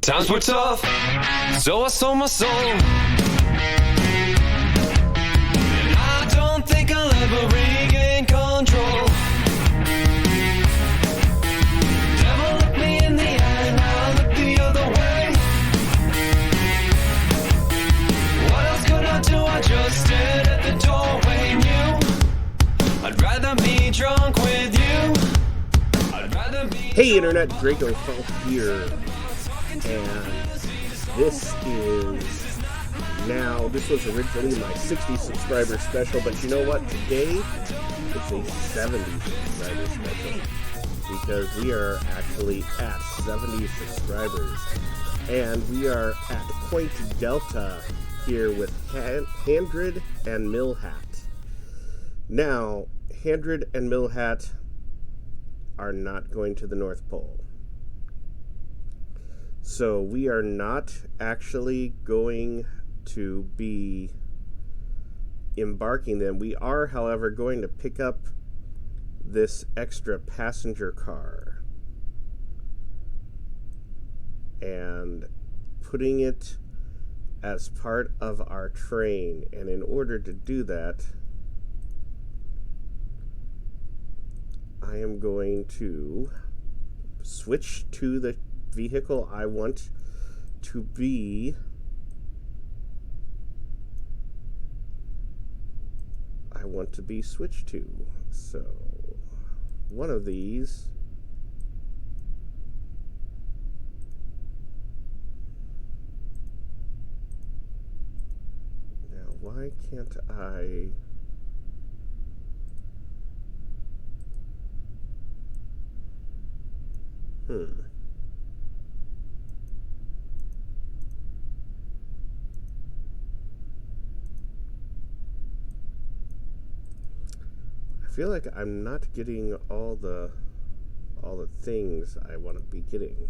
Times were tough, so I sold my soul. And I don't think I'll ever regain control. Devil looked me in the eye and I looked the other way. What else could I do? I just stared at the doorway and knew I'd rather be drunk with you. I'd rather be. Hey Internet, Dracofunk here. And this was originally my 60 subscriber special, but you know what? Today it's a 70 subscriber special because we are actually at 70 subscribers. And we are at Point Delta here with Handred and Millhat. Now, Handred and Millhat are not going to the North Pole. So we are not actually going to be embarking them. We are, however, going to pick up this extra passenger car and putting it as part of our train. And in order to do that, I am going to switch to the vehicle I want to be switched to. So one of these now, why can't I I feel like I'm not getting all the things I want to be getting.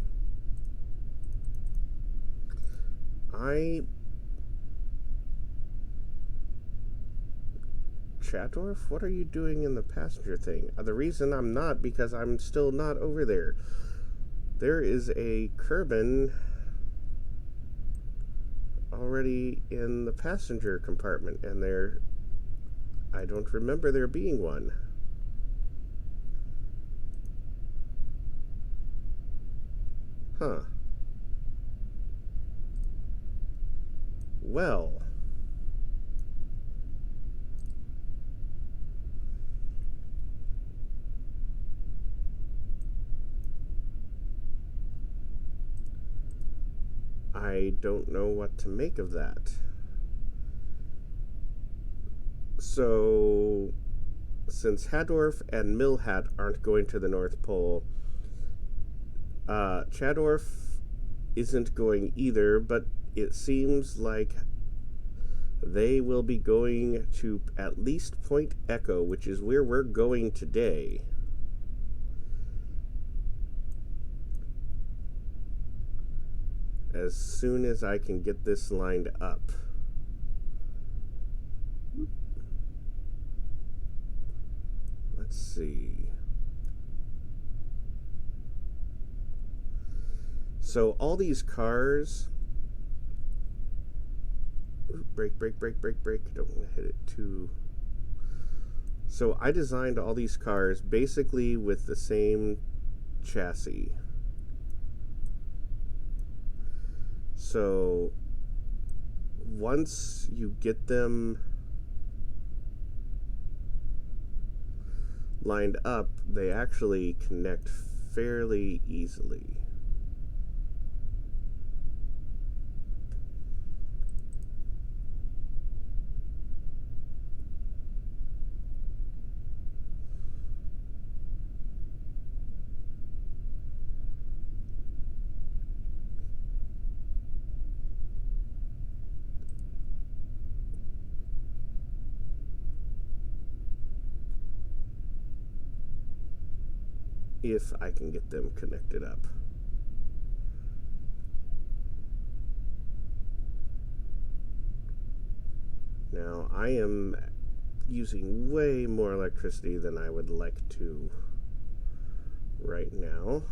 Chatdorf, what are you doing in the passenger thing? The reason I'm not, because I'm still not over there. There is a Kerbal already in the passenger compartment, and I don't remember there being one. Huh. Well. I don't know what to make of that. So, since Hadorf and Millhat aren't going to the North Pole, Chadorf isn't going either, but it seems like they will be going to at least Point Echo, which is where we're going today. As soon as I can get this lined up. Let's see. So all these cars, brake, don't want to hit it too. So I designed all these cars basically with the same chassis. So once you get them lined up, they actually connect fairly easily. If I can get them connected up. Now, I am using way more electricity than I would like to right now.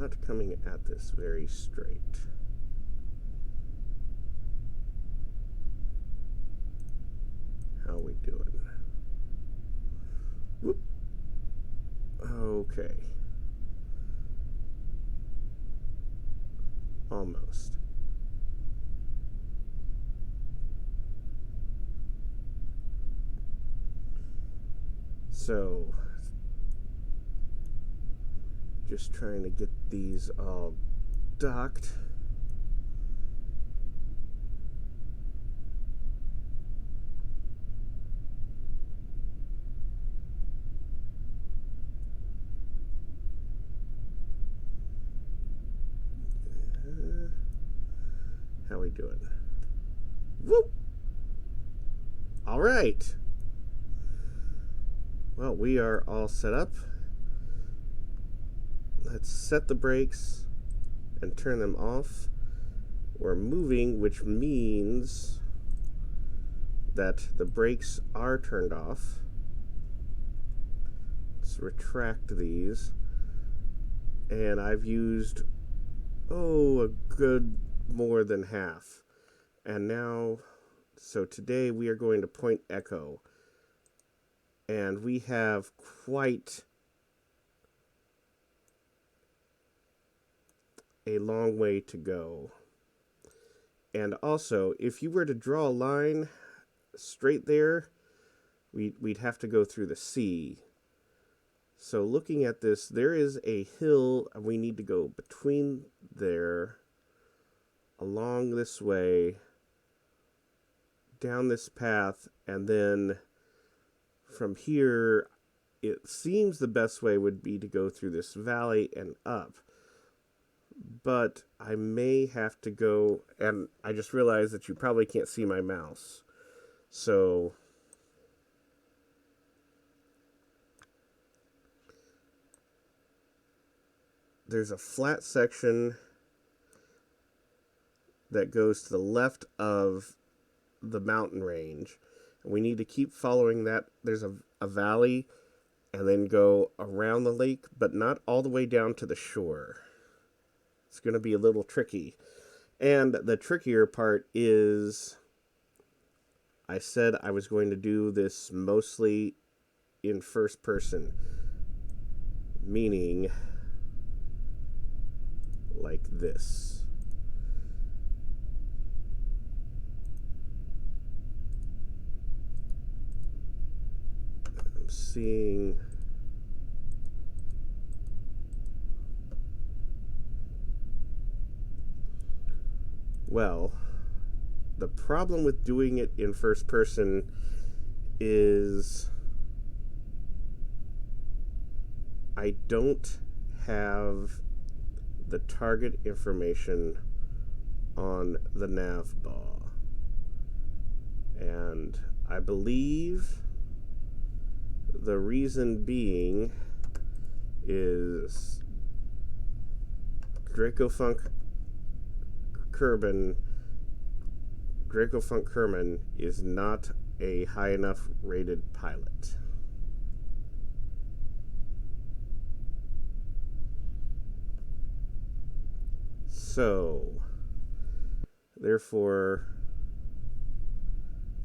not coming at this very straight. How are we doing? Whoop. Okay. Almost. So, just trying to get these all docked. How we doing? Whoop! All right. Well, we are all set up. Let's set the brakes and turn them off. We're moving, which means that the brakes are turned off. Let's retract these. And I've used, a good more than half. And now, so today we are going to point echo. And we have quite a long way to go. And also, if you were to draw a line straight there, we'd have to go through the sea. So looking at this, there is a hill, and we need to go between there, along this way, down this path, and then from here, it seems the best way would be to go through this valley and up. But I may have to go, and I just realized that you probably can't see my mouse. So there's a flat section that goes to the left of the mountain range. We need to keep following that. There's a valley and then go around the lake, but not all the way down to the shore. It's going to be a little tricky. And the trickier part is I said I was going to do this mostly in first person, meaning like this. I'm seeing well, the problem with doing it in first person is I don't have the target information on the nav bar. And I believe the reason being is Dracofunk Kerman is not a high enough rated pilot. So, therefore,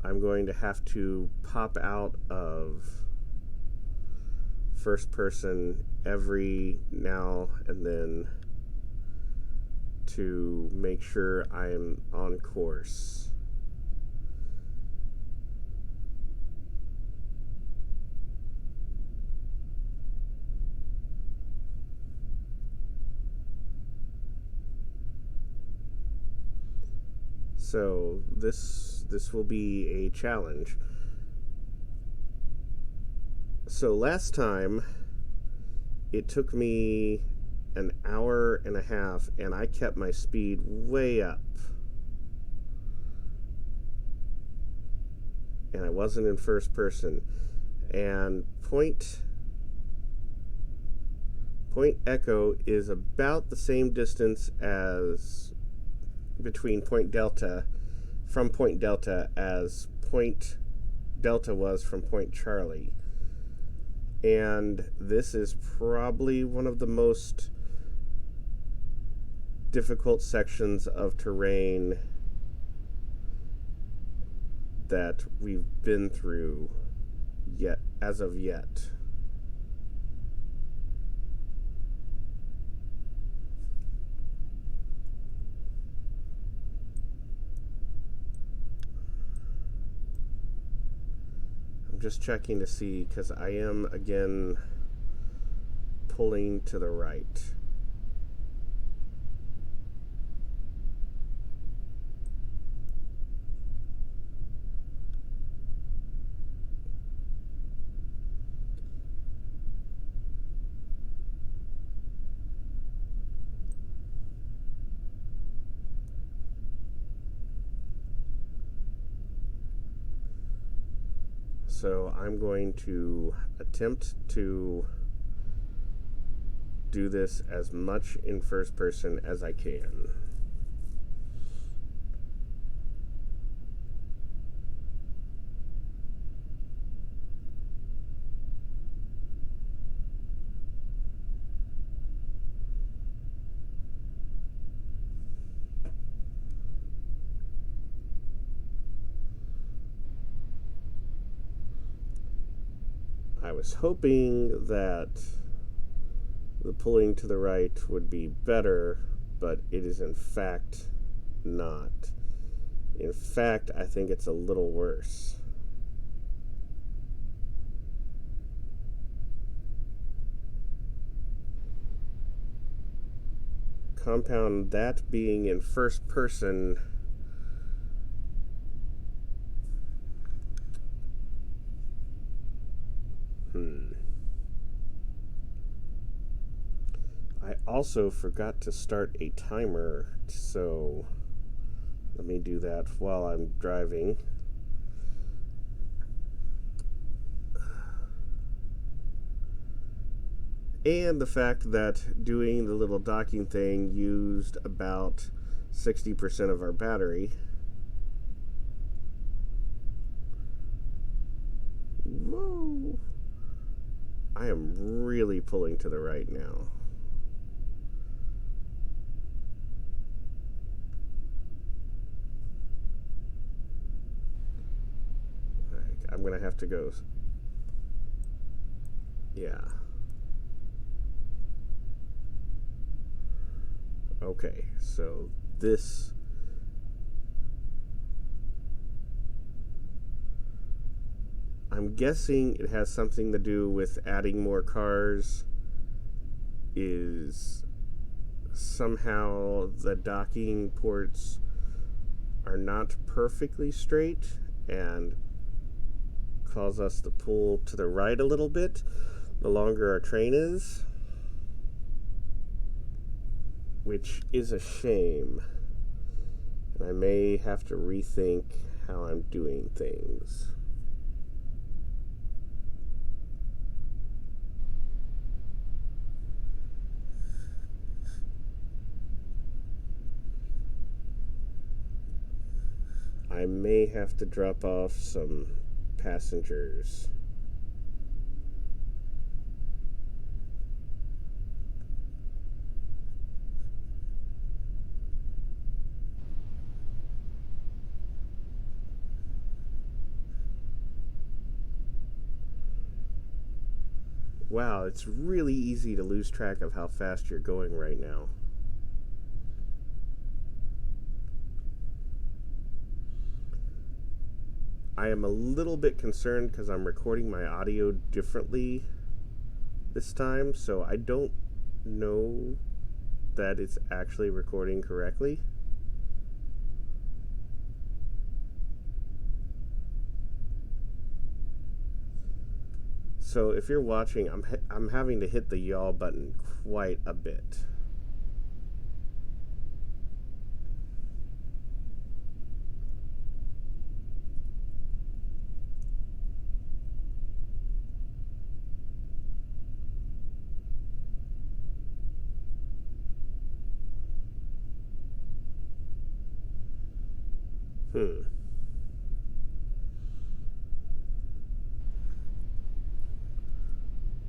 I'm going to have to pop out of first person every now and then to make sure I am on course. So this will be a challenge. So last time it took me an hour and a half, and I kept my speed way up. And I wasn't in first person. And point echo is about the same distance as between point delta as point delta was from point Charlie. And this is probably one of the most difficult sections of terrain that we've been through yet, as of yet. I'm just checking to see, because I am again pulling to the right. So I'm going to attempt to do this as much in first person as I can. I was hoping that the pulling to the right would be better, but it is in fact not. In fact, I think it's a little worse. Compound that being in first person, I also forgot to start a timer, so let me do that while I'm driving. And the fact that doing the little docking thing used about 60% of our battery. Whoa! I am really pulling to the right now. I'm gonna have to go. Yeah. Okay, so this. I'm guessing it has something to do with adding more cars. Is somehow the docking ports are not perfectly straight and cause us to pull to the right a little bit the longer our train is, which is a shame. And I may have to rethink how I'm doing things. I may have to drop off some passengers. Wow, it's really easy to lose track of how fast you're going right now. I am a little bit concerned because I'm recording my audio differently this time, so I don't know that it's actually recording correctly. So if you're watching, I'm having to hit the yaw button quite a bit.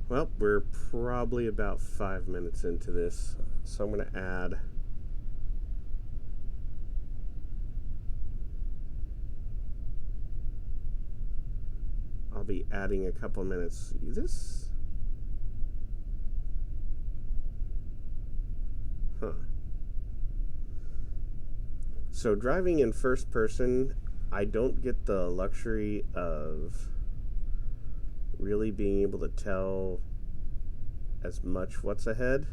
Well, we're probably about 5 minutes into this, so I'm going to add be adding a couple minutes. This, huh? So driving in first person, I don't get the luxury of really being able to tell as much what's ahead.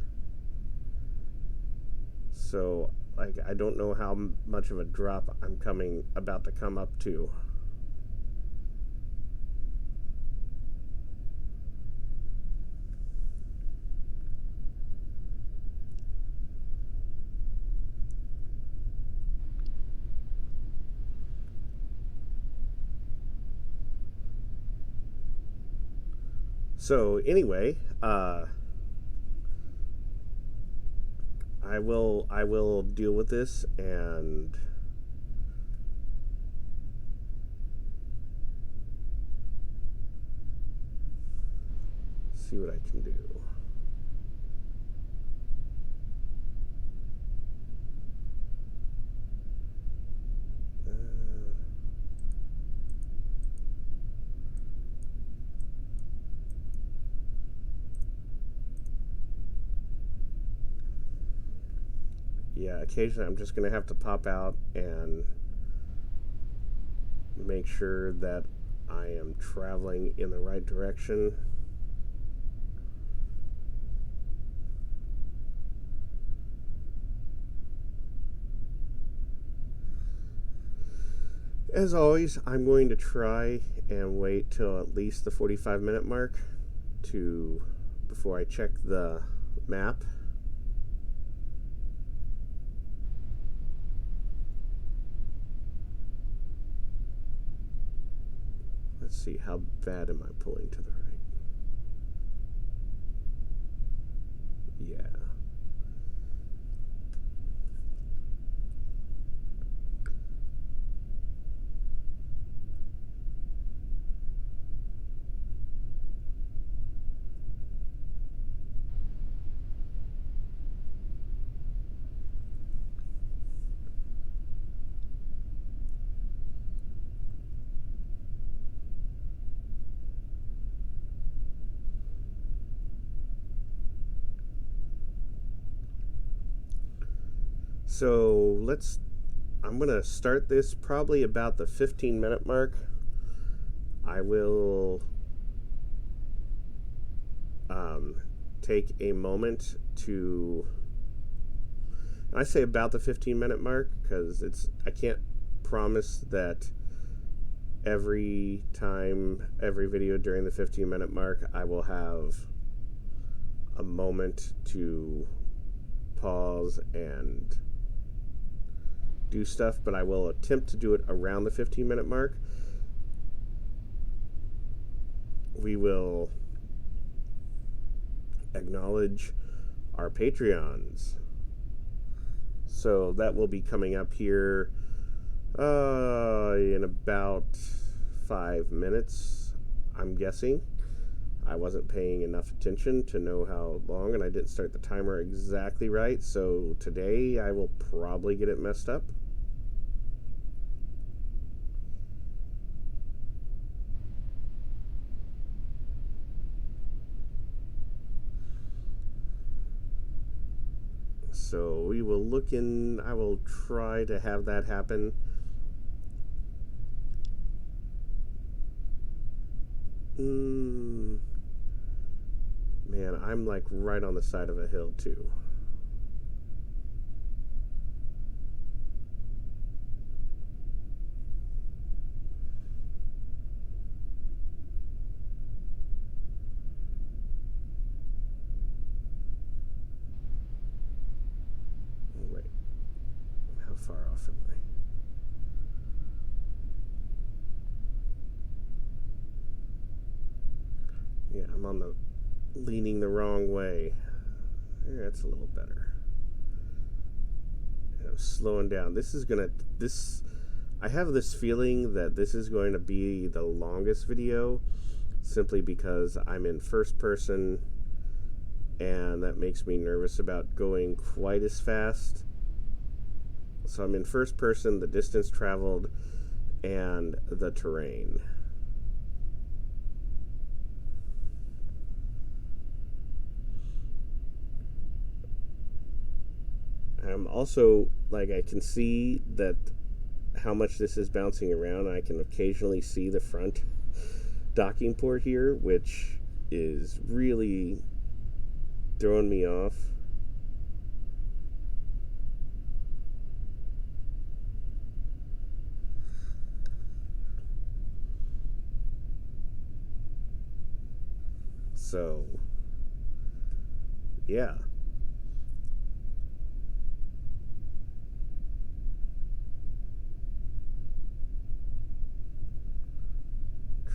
So like, I don't know how much of a drop I'm about to come up to. So anyway, I will deal with this and see what I can do. Yeah, occasionally I'm just going to have to pop out and make sure that I am traveling in the right direction. As always, I'm going to try and wait till at least the 45-minute mark before I check the map. Let's see, how bad am I pulling to the right? Yeah. So I'm going to start this probably about the 15-minute mark. I will take a moment to, I say about the 15-minute mark because I can't promise that every video during the 15-minute mark I will have a moment to pause and do stuff, but I will attempt to do it around the 15-minute mark. We will acknowledge our Patreons. So that will be coming up here in about 5 minutes, I'm guessing. I wasn't paying enough attention to know how long, and I didn't start the timer exactly right, so today I will probably get it messed up. So we will I will try to have that happen. Man, I'm like right on the side of a hill too. Wait, how far off am I? Yeah, I'm leaning the wrong way. Yeah, that's a little better. And I'm slowing down. I have this feeling that this is going to be the longest video simply because I'm in first person and that makes me nervous about going quite as fast. So I'm in first person, the distance traveled, and the terrain. I'm also, like, I can see that how much this is bouncing around. I can occasionally see the front docking port here, which is really throwing me off. So, yeah.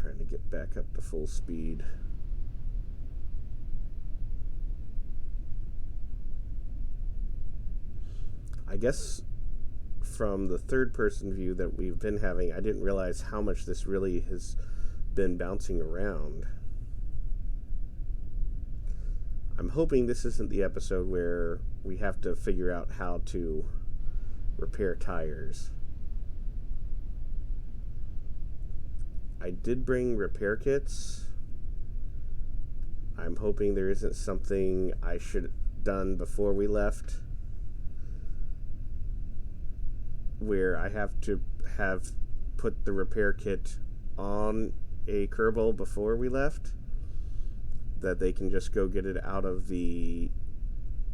Trying to get back up to full speed. I guess from the third person view that we've been having, I didn't realize how much this really has been bouncing around. I'm hoping this isn't the episode where we have to figure out how to repair tires. I did bring repair kits. I'm hoping there isn't something I should have done before we left where I have to have put the repair kit on a Kerbal before we left, that they can just go get it out of the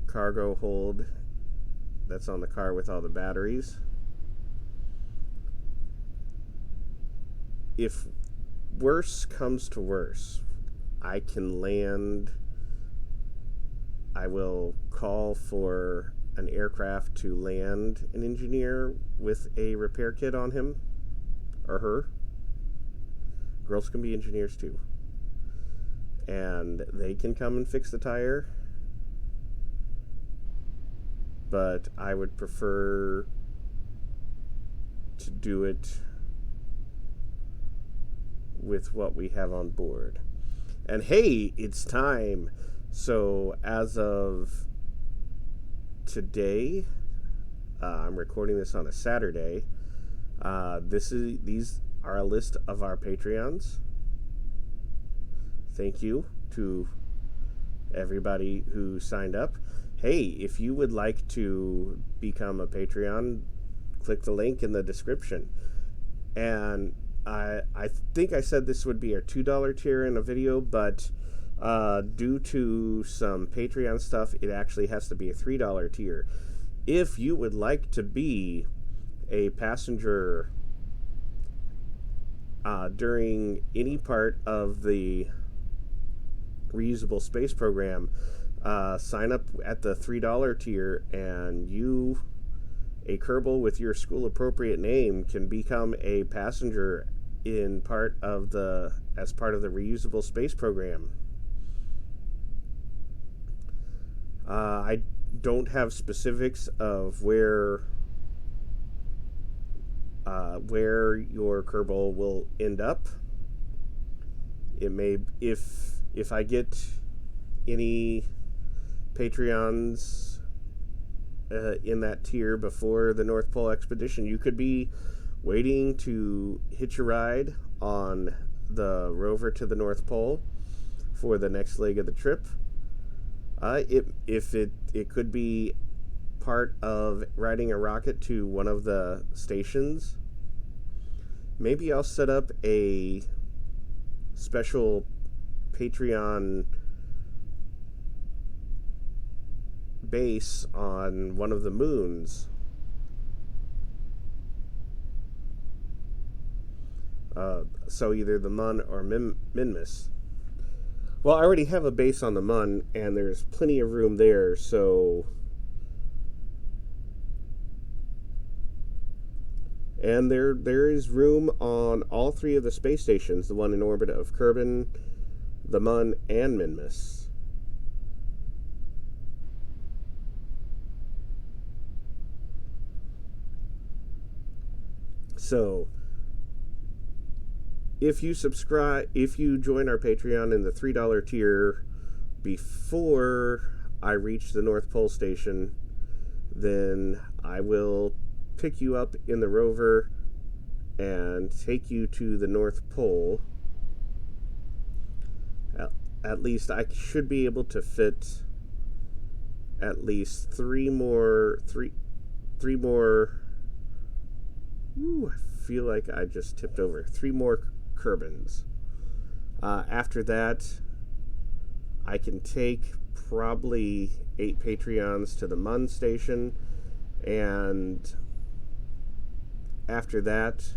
cargo hold that's on the car with all the batteries. If worse comes to worse, I can land. I will call for an aircraft to land an engineer with a repair kit on him or her. Girls can be engineers too. And they can come and fix the tire. But I would prefer to do it with what we have on board. And hey, it's time. So as of today, I'm recording this on a Saturday. These are a list of our Patreons. Thank you to everybody who signed up. Hey, if you would like to become a Patreon, click the link in the description. And I think I said this would be our $2 tier in a video, but due to some Patreon stuff, it actually has to be a $3 tier. If you would like to be a passenger during any part of the reusable space program, sign up at the $3 tier, and you, a Kerbal with your school appropriate name, can become a passenger as part of the reusable space program. I don't have specifics of where your Kerbal will end up. It may, if I get any Patreons in that tier before the North Pole expedition, you could be waiting to hitch a ride on the Rover to the North Pole for the next leg of the trip. It could be part of riding a rocket to one of the stations. Maybe I'll set up a special Patreon base on one of the moons. So either the Mun or Minmus. Well, I already have a base on the Mun, and there's plenty of room there, so... And there is room on all three of the space stations, the one in orbit of Kerbal, the Mun, and Minmus. So, if you join our Patreon in the $3 tier before I reach the North Pole station, then I will pick you up in the Rover and take you to the North Pole. At least I should be able to fit at least three more. Ooh, I feel like I just tipped over. 3 more Kerbins. After that, I can take probably 8 Patreons to the Mun station, and after that,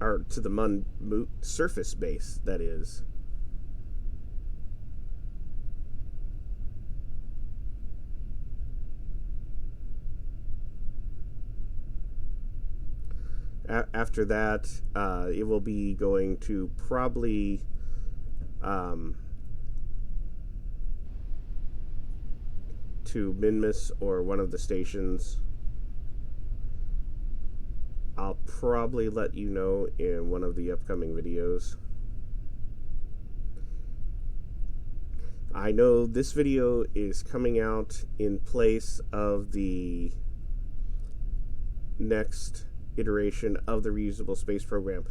or to the Mun surface base, that is. After that, it will be going to probably to Minmus or one of the stations. I'll probably let you know in one of the upcoming videos. I know this video is coming out in place of the next iteration of the reusable space program.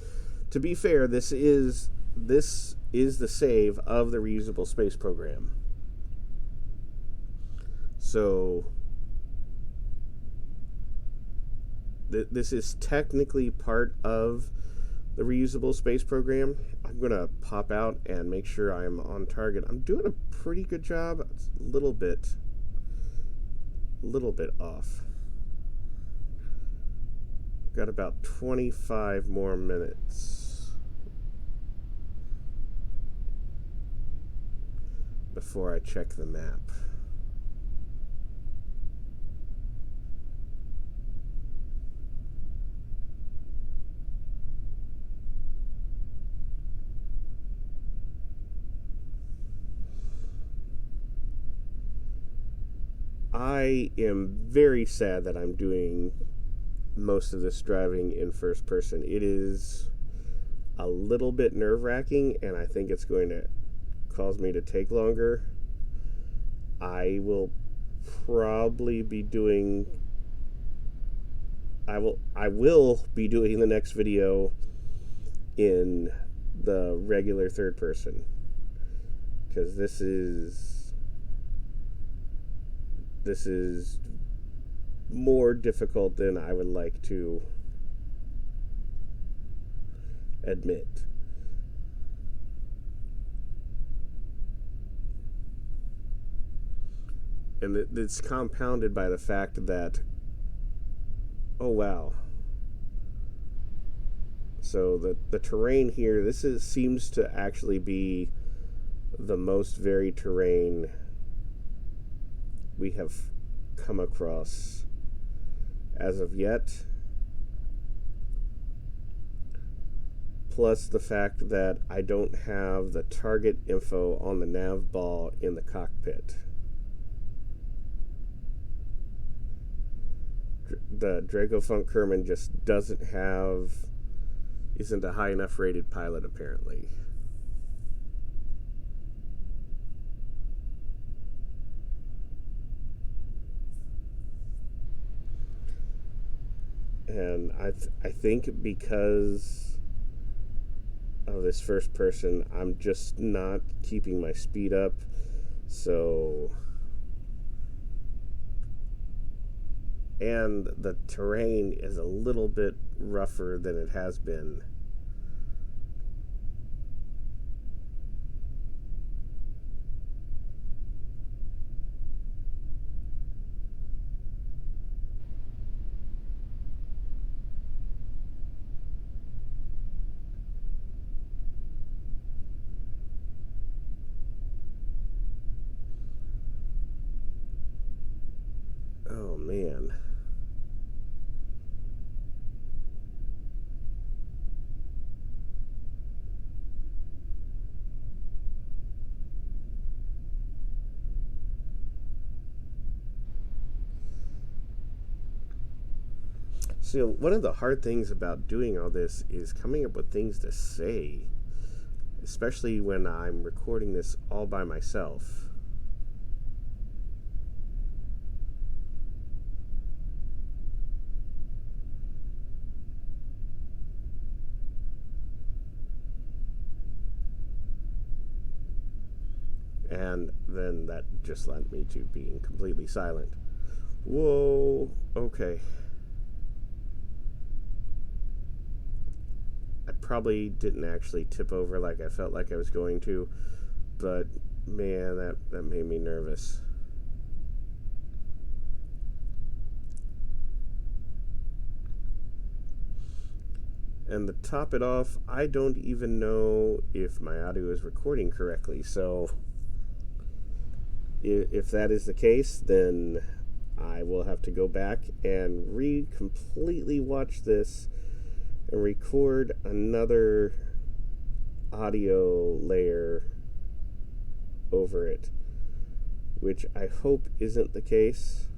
To be fair, this is the save of the reusable space program. So this is technically part of the reusable space program. I'm gonna pop out and make sure I'm on target. I'm doing a pretty good job. It's a little bit off. Got about 25 more minutes before I check the map. I am very sad that I'm doing most of this driving in first person. It is a little bit nerve-wracking, and I think it's going to cause me to take longer. I will probably be doing I will be doing the next video in the regular third person, because this is more difficult than I would like to admit. And it's compounded by the fact that, oh wow. So the terrain here, seems to actually be the most varied terrain we have come across as of yet. Plus the fact that I don't have the target info on the nav ball in the cockpit. The Dracofunk Kerman just isn't a high enough rated pilot, apparently. And I think because of this first person, I'm just not keeping my speed up. So, and the terrain is a little bit rougher than it has been. Oh man. So one of the hard things about doing all this is coming up with things to say, especially when I'm recording this all by myself. And then that just led me to being completely silent. Whoa, okay. I probably didn't actually tip over like I felt like I was going to, but man, that made me nervous. And to top it off, I don't even know if my audio is recording correctly. So if that is the case, then I will have to go back and completely watch this and record another audio layer over it, which I hope isn't the case,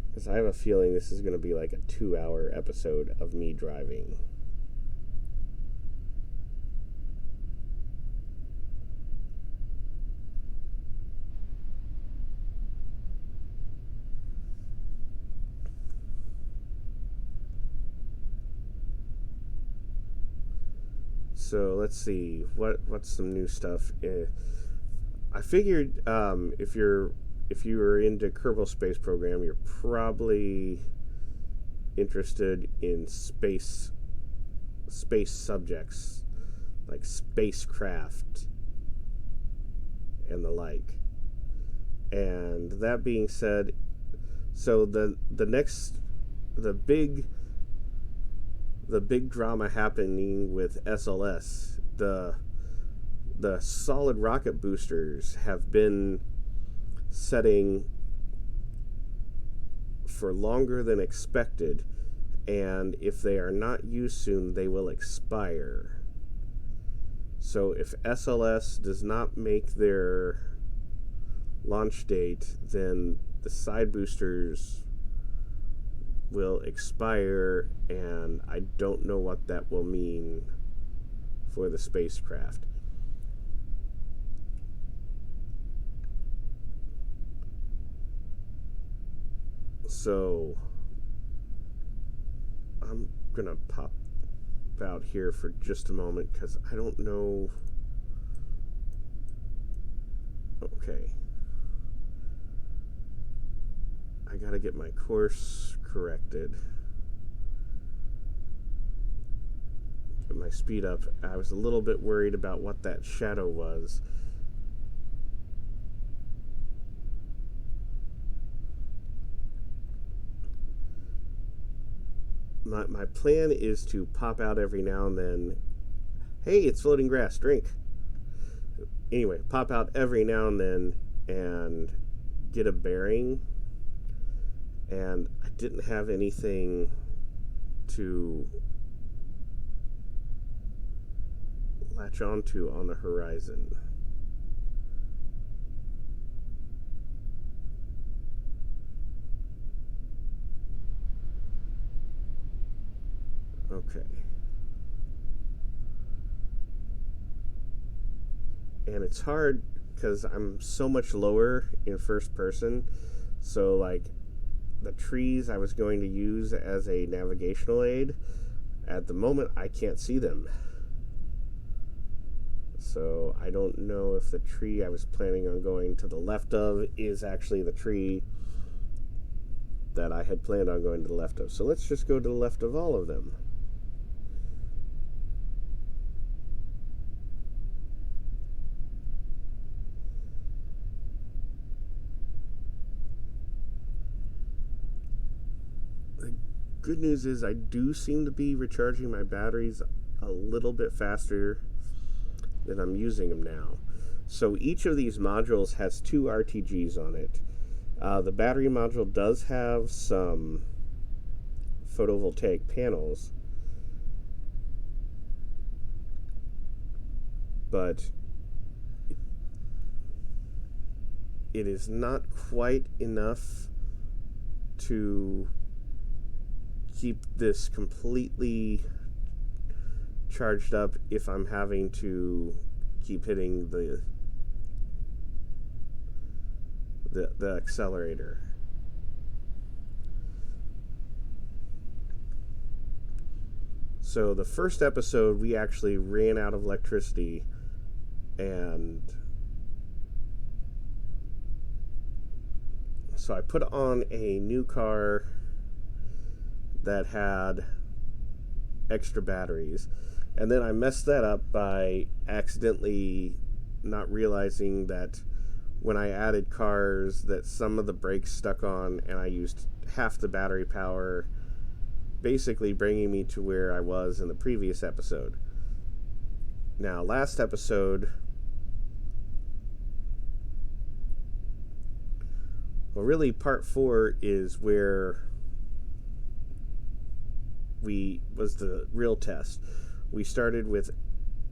because I have a feeling this is going to be like a 2-hour episode of me driving. So let's see, what's some new stuff. I figured if you were into Kerbal Space Program, you're probably interested in space subjects like spacecraft and the like. And that being said, so the big drama happening with SLS, the solid rocket boosters have been setting for longer than expected, and if they are not used soon, they will expire. So if SLS does not make their launch date, then the side boosters will expire, and I don't know what that will mean for the spacecraft. So I'm gonna pop out here for just a moment because I don't know. Okay, I gotta get my course corrected. Get my speed up. I was a little bit worried about what that shadow was. My plan is to pop out every now and then. Hey, it's floating grass, drink. Anyway, pop out every now and then and get a bearing. And I didn't have anything to latch onto on the horizon. Okay. And it's hard because I'm so much lower in first person. So, like, the trees I was going to use as a navigational aid, at the moment I can't see them. So I don't know if the tree I was planning on going to the left of is actually the tree that I had planned on going to the left of. So let's just go to the left of all of them. Good news is I do seem to be recharging my batteries a little bit faster than I'm using them now. So each of these modules has 2 RTGs on it. The battery module does have some photovoltaic panels, but it is not quite enough to keep this completely charged up if I'm having to keep hitting the accelerator. So the first episode we actually ran out of electricity And so I put on a new car that had extra batteries, and then I messed that up by accidentally not realizing that when I added cars that some of the brakes stuck on, and I used half the battery power, basically bringing me to where I was in the previous episode. Now, last episode, well, really part 4 is where was the real test. We started with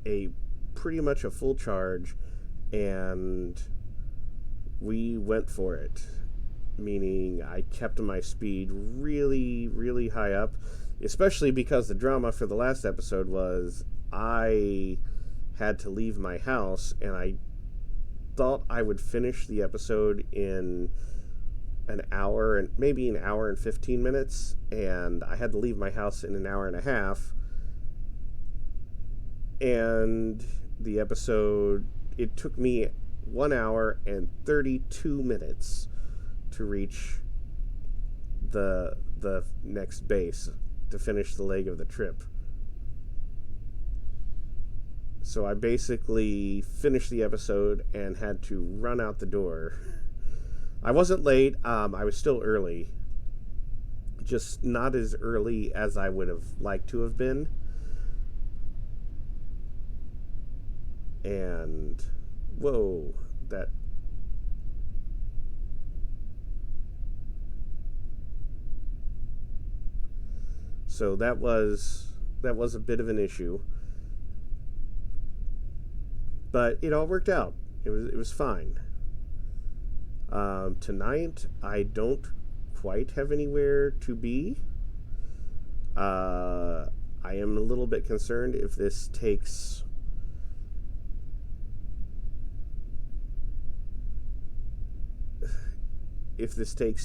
a pretty much a full charge, and we went for it, meaning I kept my speed really, really high up, especially because the drama for the last episode was I had to leave my house, and I thought I would finish the episode in an hour and maybe an hour and 15 minutes, and I had to leave my house in an hour and a half. And the episode, it took me 1 hour and 32 minutes to reach the next base to finish the leg of the trip. So I basically finished the episode and had to run out the door. I wasn't late. I was still early. Just not as early as I would have liked to have been. And, whoa, that... So that was a bit of an issue. But it all worked out. It was fine. Tonight, I don't quite have anywhere to be. I am a little bit concerned if this takes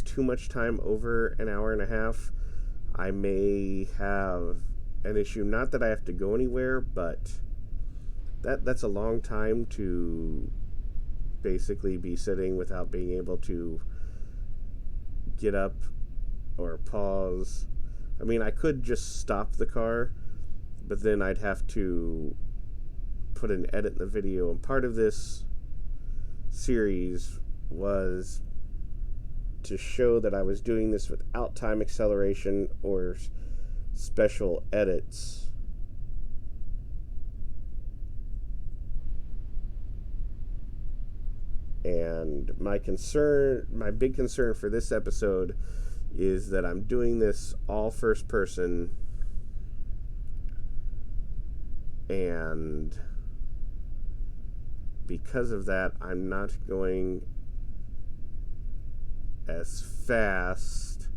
too much time, over an hour and a half. I may have an issue. Not that I have to go anywhere, but that's a long time to basically be sitting without being able to get up or pause. I mean, I could just stop the car, but then I'd have to put an edit in the video, and part of this series was to show that I was doing this without time acceleration or special edits. And my big concern for this episode is that I'm doing this all first person, and because of that, I'm not going as fast.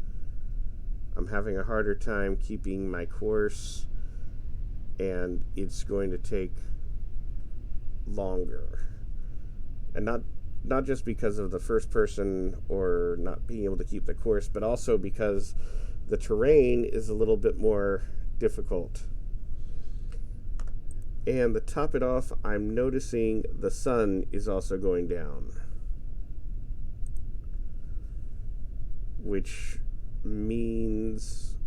I'm having a harder time keeping my course, and it's going to take longer. And not just because of the first person or not being able to keep the course, but also because the terrain is a little bit more difficult. And to top it off, I'm noticing the sun is also going down, which means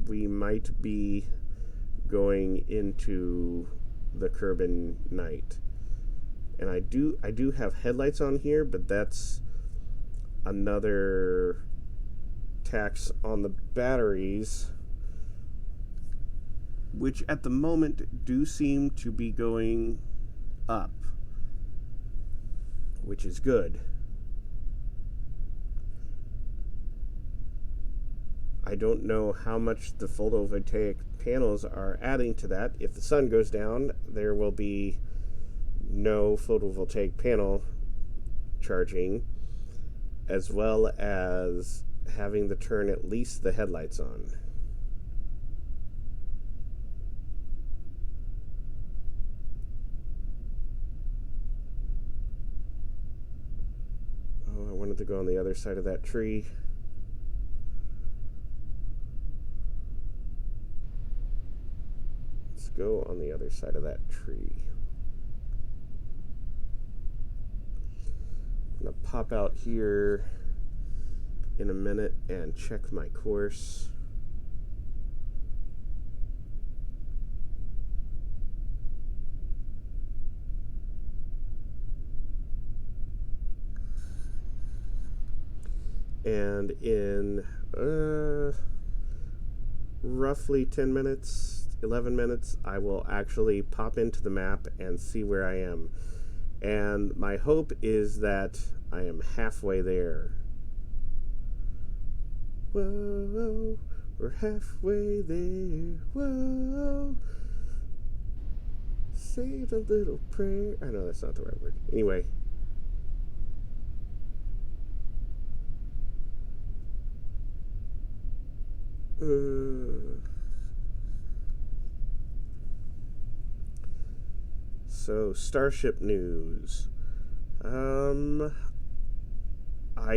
we might be going into the Kerbal night. And I do have headlights on here, but that's another tax on the batteries, which at the moment do seem to be going up, which is good. I don't know how much the photovoltaic panels are adding to that. If the sun goes down, there will be no photovoltaic panel charging, as well as having to turn at least the headlights on. Oh, I wanted to go on the other side of that tree. Let's go on the other side of that tree. pop out here in a minute and check my course. And in roughly 10 minutes, 11 minutes, I will actually pop into the map and see where I am. And my hope is that I am halfway there. Whoa, we're halfway there. Whoa, say the little prayer. I know that's not the right word. Anyway. So, Starship news. I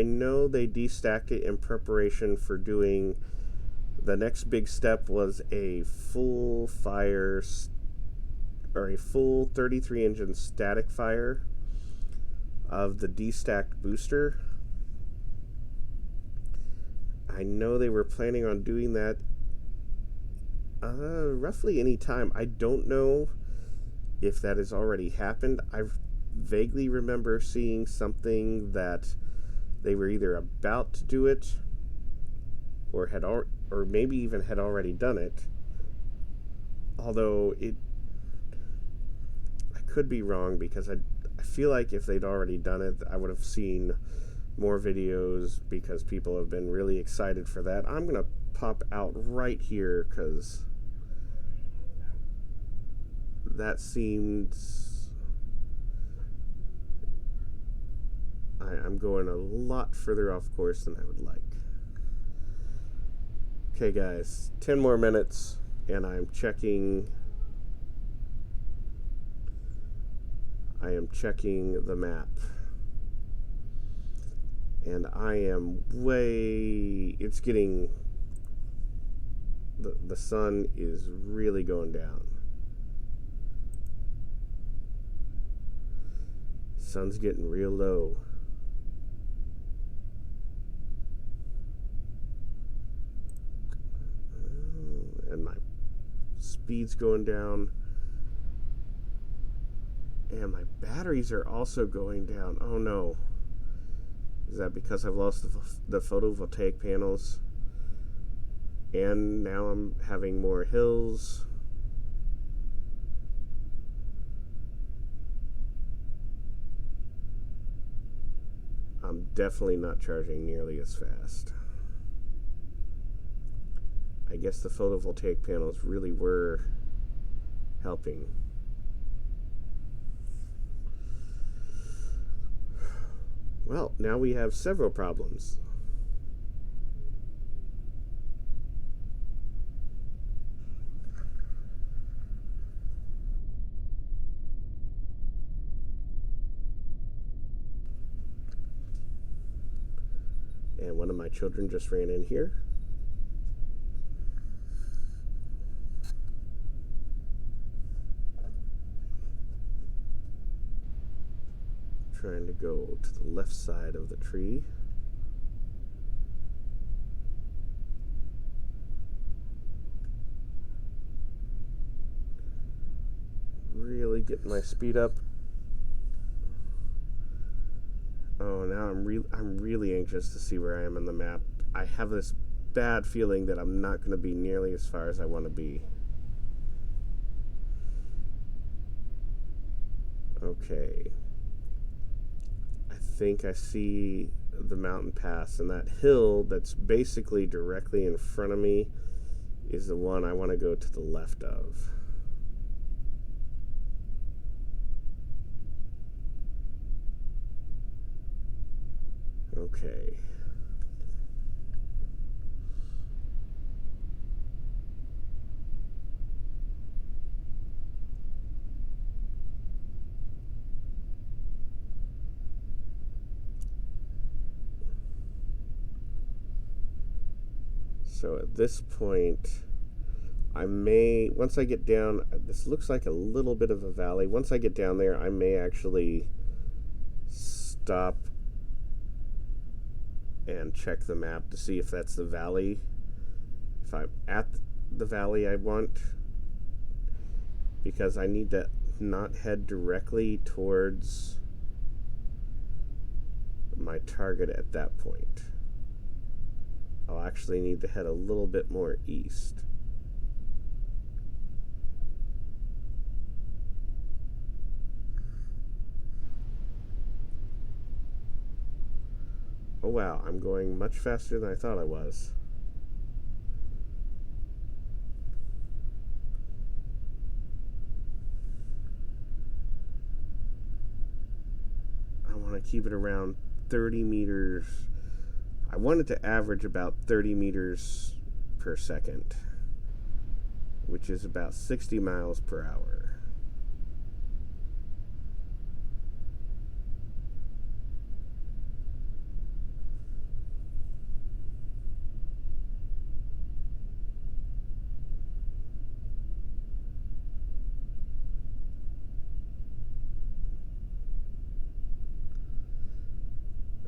know they destacked it in preparation for doing. The next big step was a full fire, or a full 33 engine static fire of the destacked booster. I know they were planning on doing that roughly any time. I don't know if that has already happened. I vaguely remember seeing something that they were either about to do it or maybe even had already done it. Although I could be wrong, because I feel like if they'd already done it, I would have seen more videos, because people have been really excited for that. I'm going to pop out right here because that seems... I'm going a lot further off course than I would like. Okay guys, 10 more minutes and I am checking the map. And I am it's getting, the sun is really going down. Sun's getting real low. And my speed's going down. And my batteries are also going down. Oh no. Is that because I've lost the photovoltaic panels? And now I'm having more hills. I'm definitely not charging nearly as fast. I guess the photovoltaic panels really were helping. Well, now we have several problems. And one of my children just ran in here. Trying to go to the left side of the tree. Really getting my speed up. Oh, now I'm really anxious to see where I am on the map. I have this bad feeling that I'm not going to be nearly as far as I want to be. Okay. I think I see the mountain pass, and that hill that's basically directly in front of me is the one I want to go to the left of. Okay. So at this point, I may, once I get down, this looks like a little bit of a valley. Once I get down there, I may actually stop and check the map to see if that's the valley. If I'm at the valley I want, because I need to not head directly towards my target at that point. I'll actually need to head a little bit more east. Oh wow, I'm going much faster than I thought I was. I want to keep it around 30 meters. I want it to average about 30 meters per second, which is about 60 miles per hour.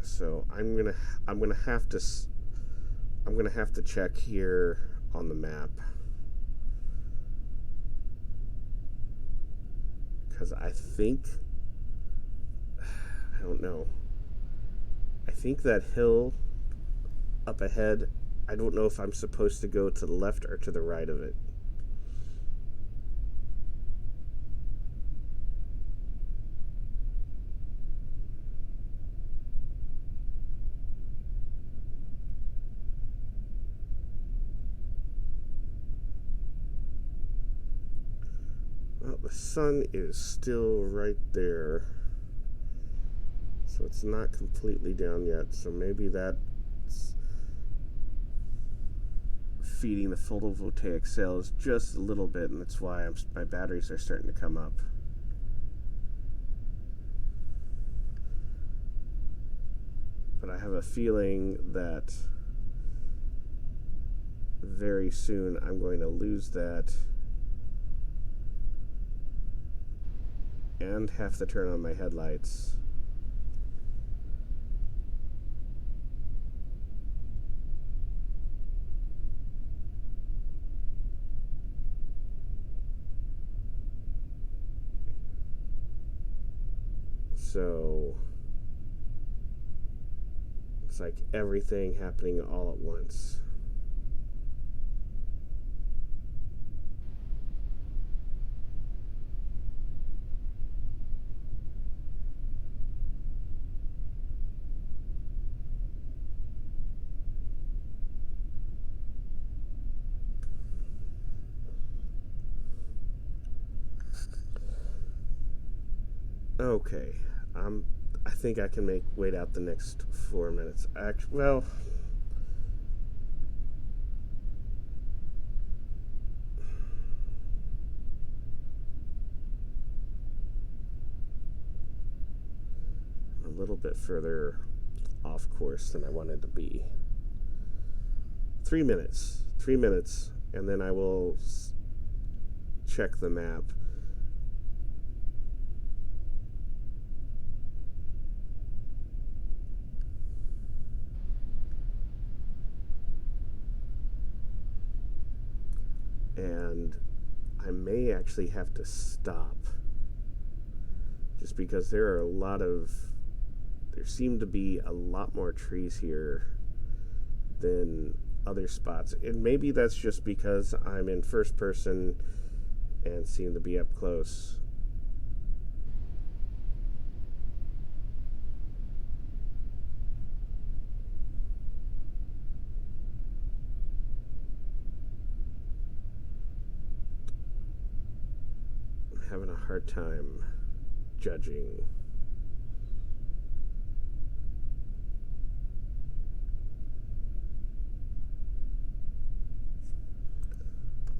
So I'm gonna have to check here on the map, because I don't know. I think that hill up ahead, I don't know if I'm supposed to go to the left or to the right of it. Well, the sun is still right there, so it's not completely down yet, so maybe that's feeding the photovoltaic cells just a little bit, and that's why my batteries are starting to come up. But I have a feeling that very soon I'm going to lose that and have to turn on my headlights. So it's like everything happening all at once. Okay, I think I can wait out the next 4 minutes. Well, a little bit further off course than I wanted to be. 3 minutes, and then I will check the map. And I may actually have to stop, just because there seem to be a lot more trees here than other spots. And maybe that's just because I'm in first person and seem to be up close. I'm having a hard time judging.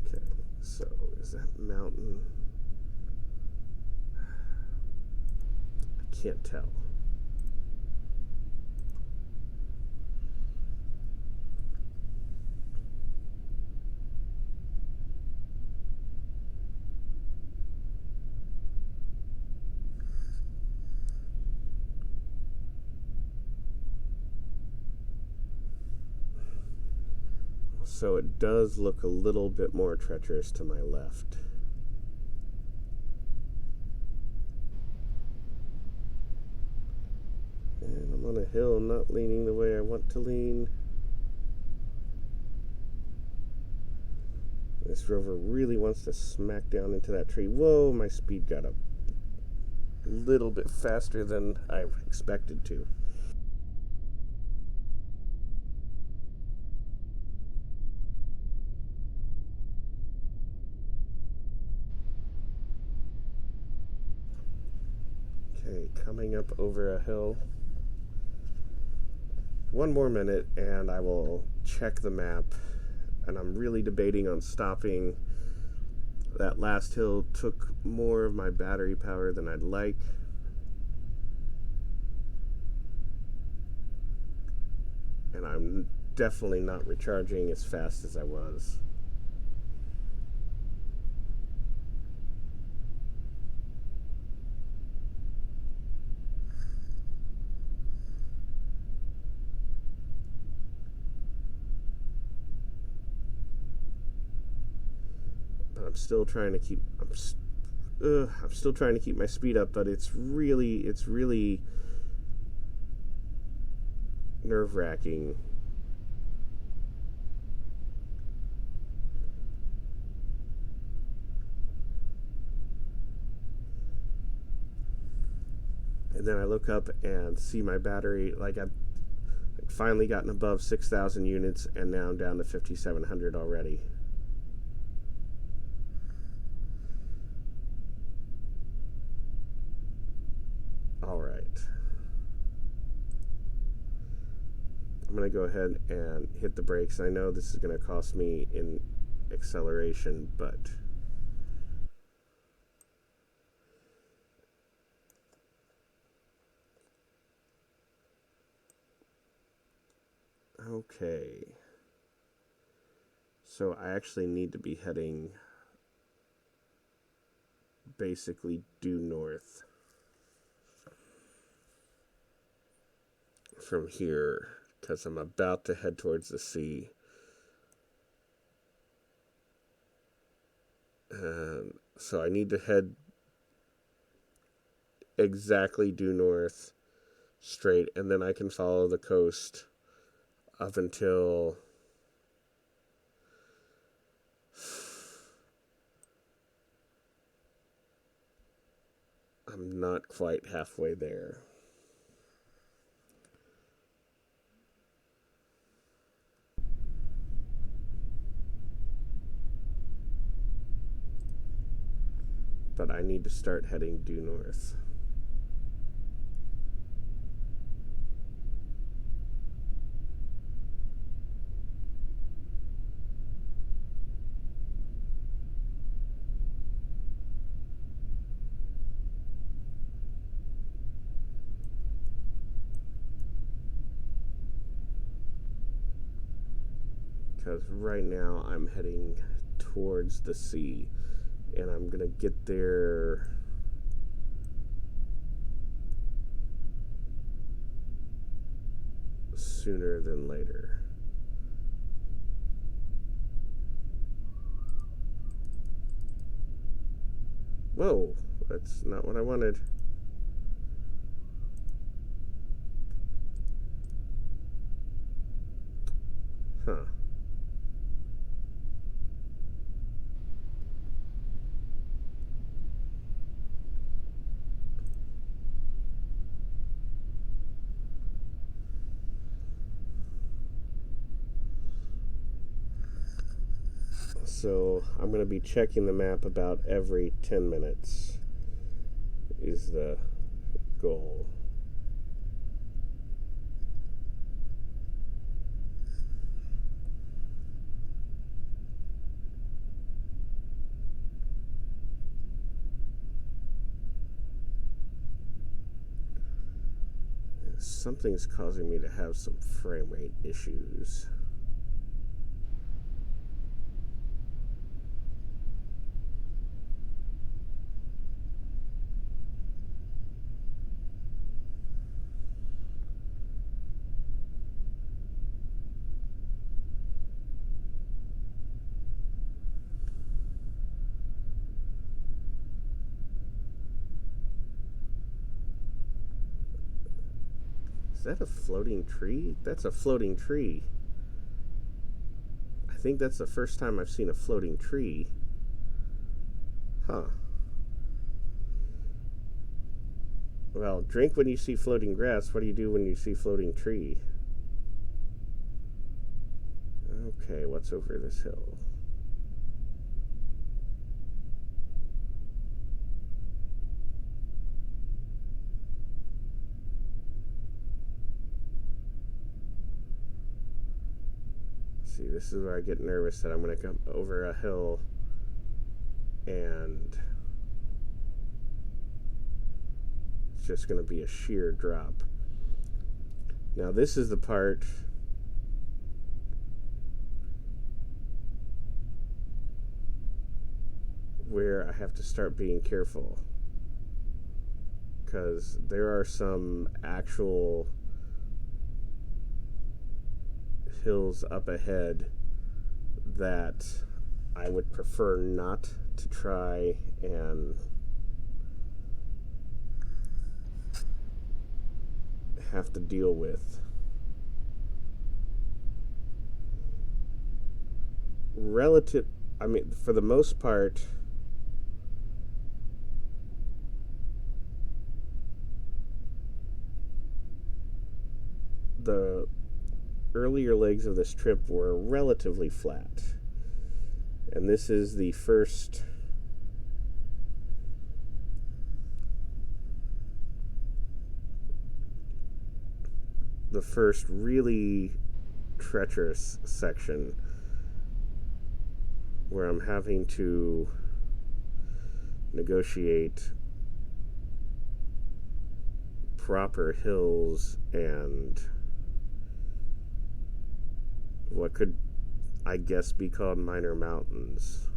Okay, so is that mountain? I can't tell. So it does look a little bit more treacherous to my left. And I'm on a hill, not leaning the way I want to lean. This Rover really wants to smack down into that tree. Whoa, my speed got up a little bit faster than I expected to. Okay, coming up over a hill. One more minute and I will check the map. And I'm really debating on stopping. That last hill took more of my battery power than I'd like. And I'm definitely not recharging as fast as I was. But I'm still trying to keep I'm still trying to keep my speed up, but it's really nerve-wracking. And then I look up and see my battery, like I'd finally gotten above 6,000 units, and now I'm down to 5,700 already. All right. I'm going to go ahead and hit the brakes. I know this is going to cost me in acceleration, but okay. So I actually need to be heading basically due north from here, because I'm about to head towards the sea. So I need to head exactly due north straight, and then I can follow the coast up until I'm not quite halfway there. But I need to start heading due north. Because right now I'm heading towards the sea, and I'm gonna get there sooner than later. Whoa, that's not what I wanted. Huh. So I'm going to be checking the map about every 10 minutes is the goal. Something's causing me to have some frame rate issues. Is that a floating tree? That's a floating tree. I think that's the first time I've seen a floating tree. Huh. Well, drink when you see floating grass. What do you do when you see floating tree? Okay, what's over this hill? See, this is where I get nervous that I'm going to come over a hill and it's just going to be a sheer drop. Now, this is the part where I have to start being careful, because there are some actual hills up ahead that I would prefer not to try and have to deal with. For the most part, the earlier legs of this trip were relatively flat. And this is the first really treacherous section where I'm having to negotiate proper hills and what could, I guess, be called minor mountains.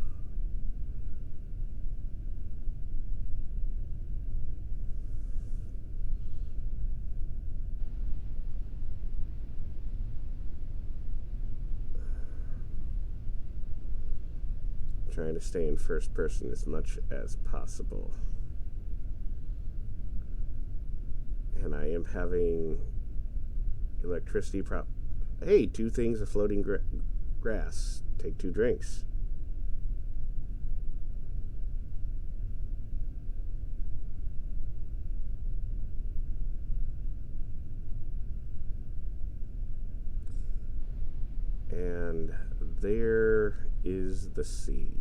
Trying to stay in first person as much as possible. And I am having electricity Hey, 2 things of floating grass. Take 2 drinks. And there is the sea.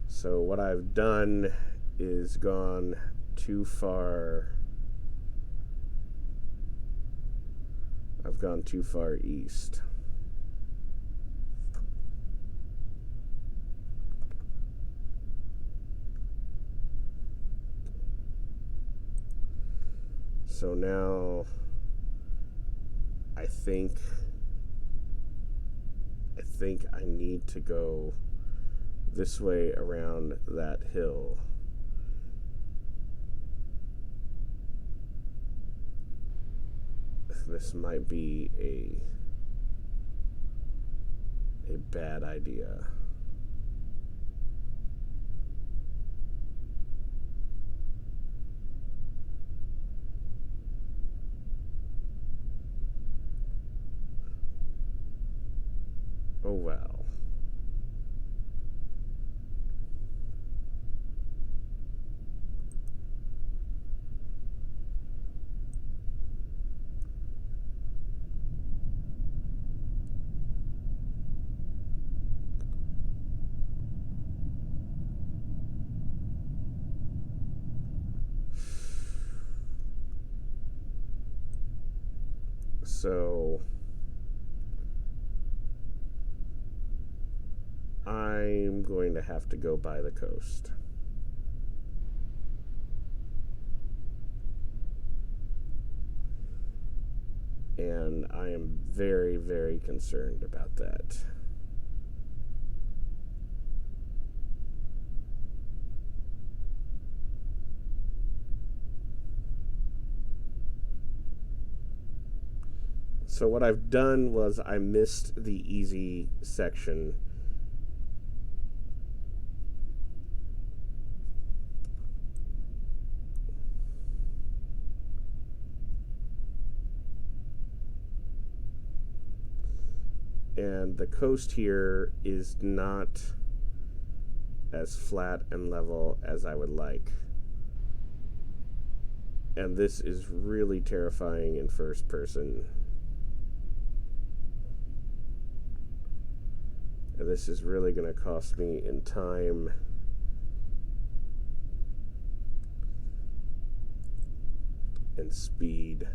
So what I've done is gone too far. I've gone too far east. So now I think I need to go this way around that hill. This might be a bad idea. Oh well. So I'm going to have to go by the coast. And I am very, very concerned about that. So what I've done was I missed the easy section. And the coast here is not as flat and level as I would like. And this is really terrifying in first person. And this is really going to cost me in time and speed.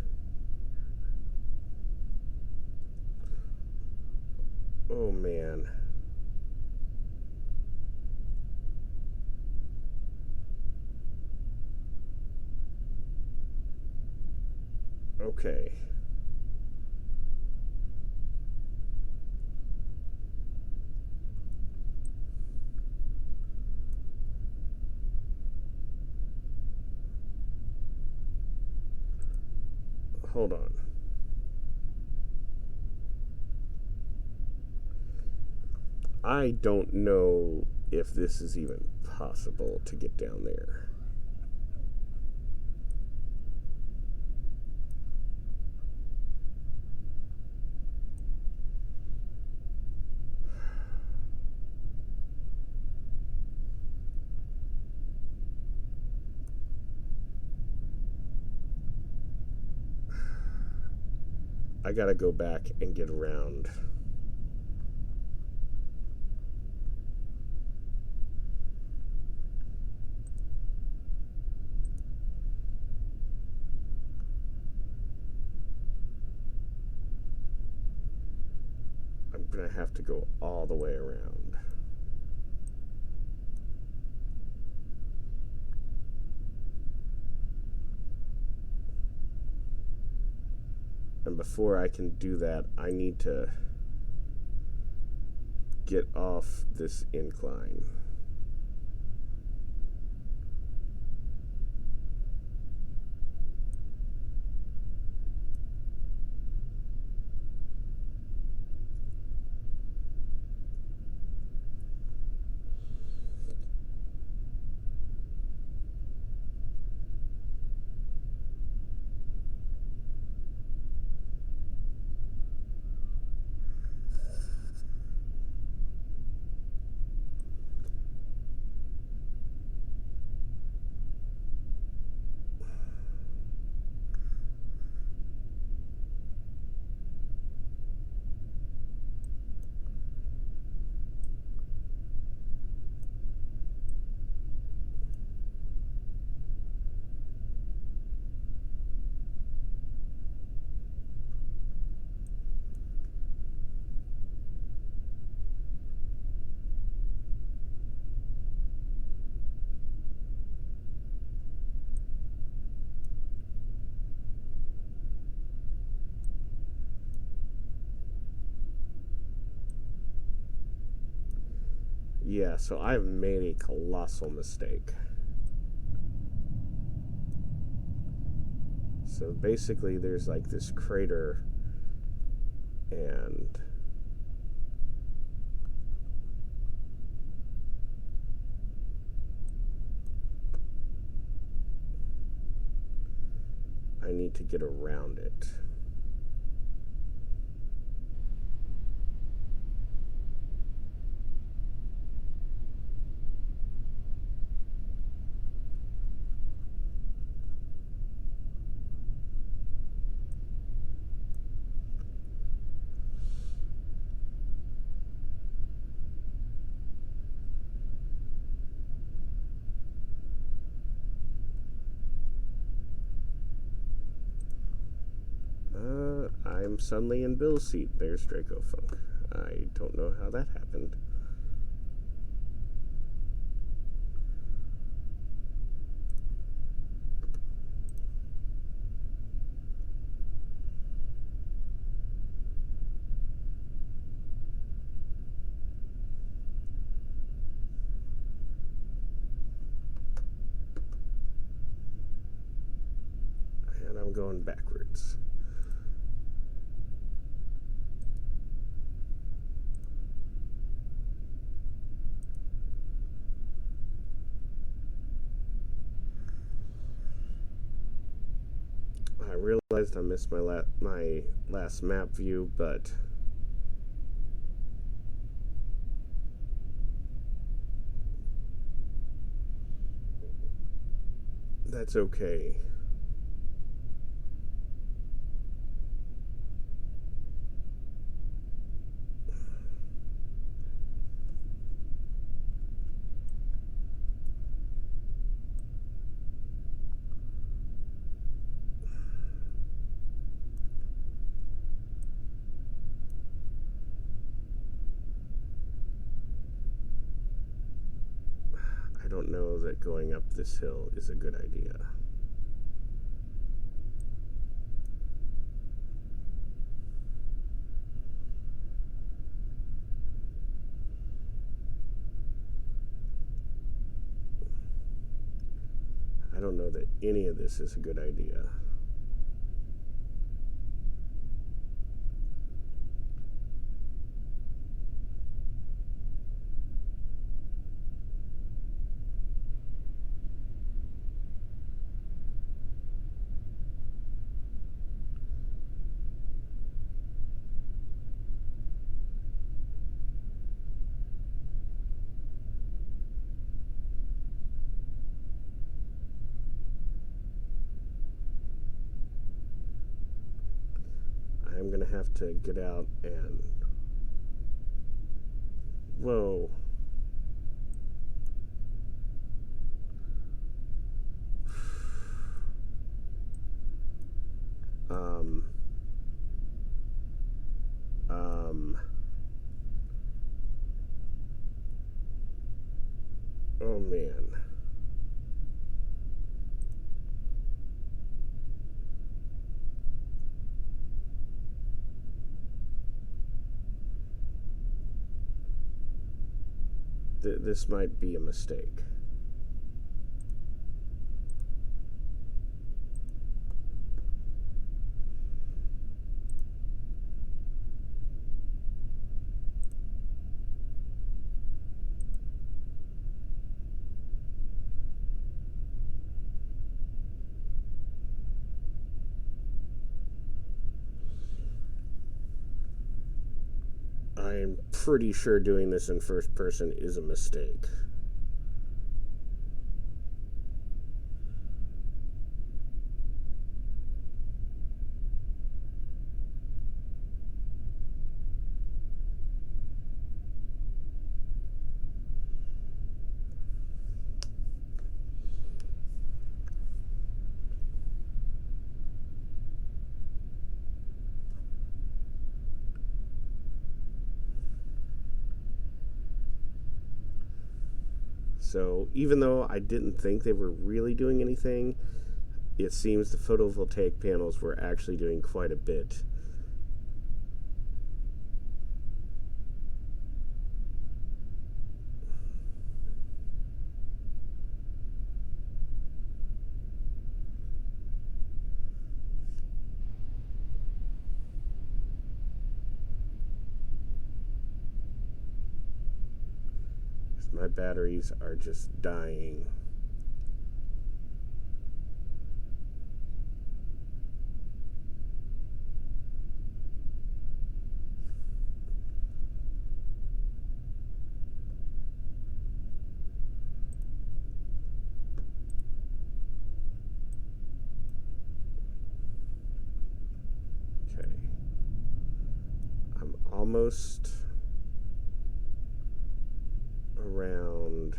Oh man. Okay. Hold on. I don't know if this is even possible to get down there. I gotta go back and get around. I'm gonna have to go all the way around. And before I can do that, I need to get off this incline. Yeah, so I've made a colossal mistake. So basically there's like this crater, and I need to get around it. I'm suddenly in Bill's seat. There's Dracofunk. I don't know how that happened. And I'm going backwards. I realized I missed my last map view, but that's okay. I don't know that going up this hill is a good idea. I don't know that any of this is a good idea. I'm gonna have to get out and... Whoa. Um... Oh man. This might be a mistake. I'm pretty sure doing this in first person is a mistake. So even though I didn't think they were really doing anything, it seems the photovoltaic panels were actually doing quite a bit. My batteries are just dying. Okay. I'm almost around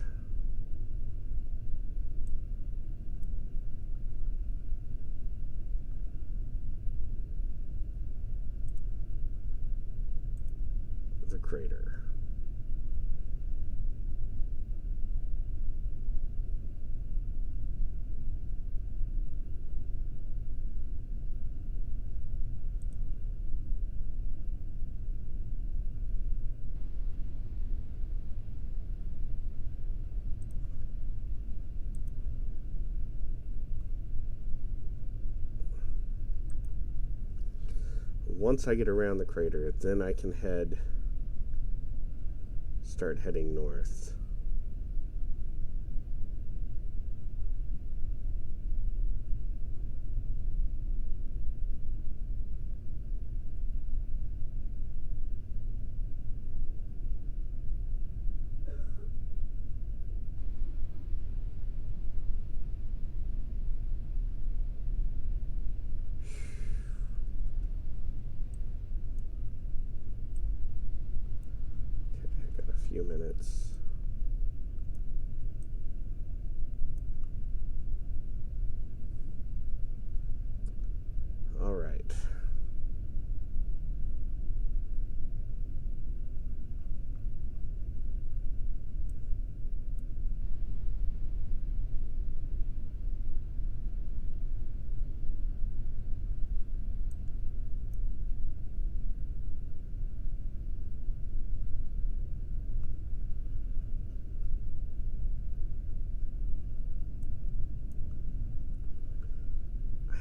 the crater. Once I get around the crater, then I can start heading north.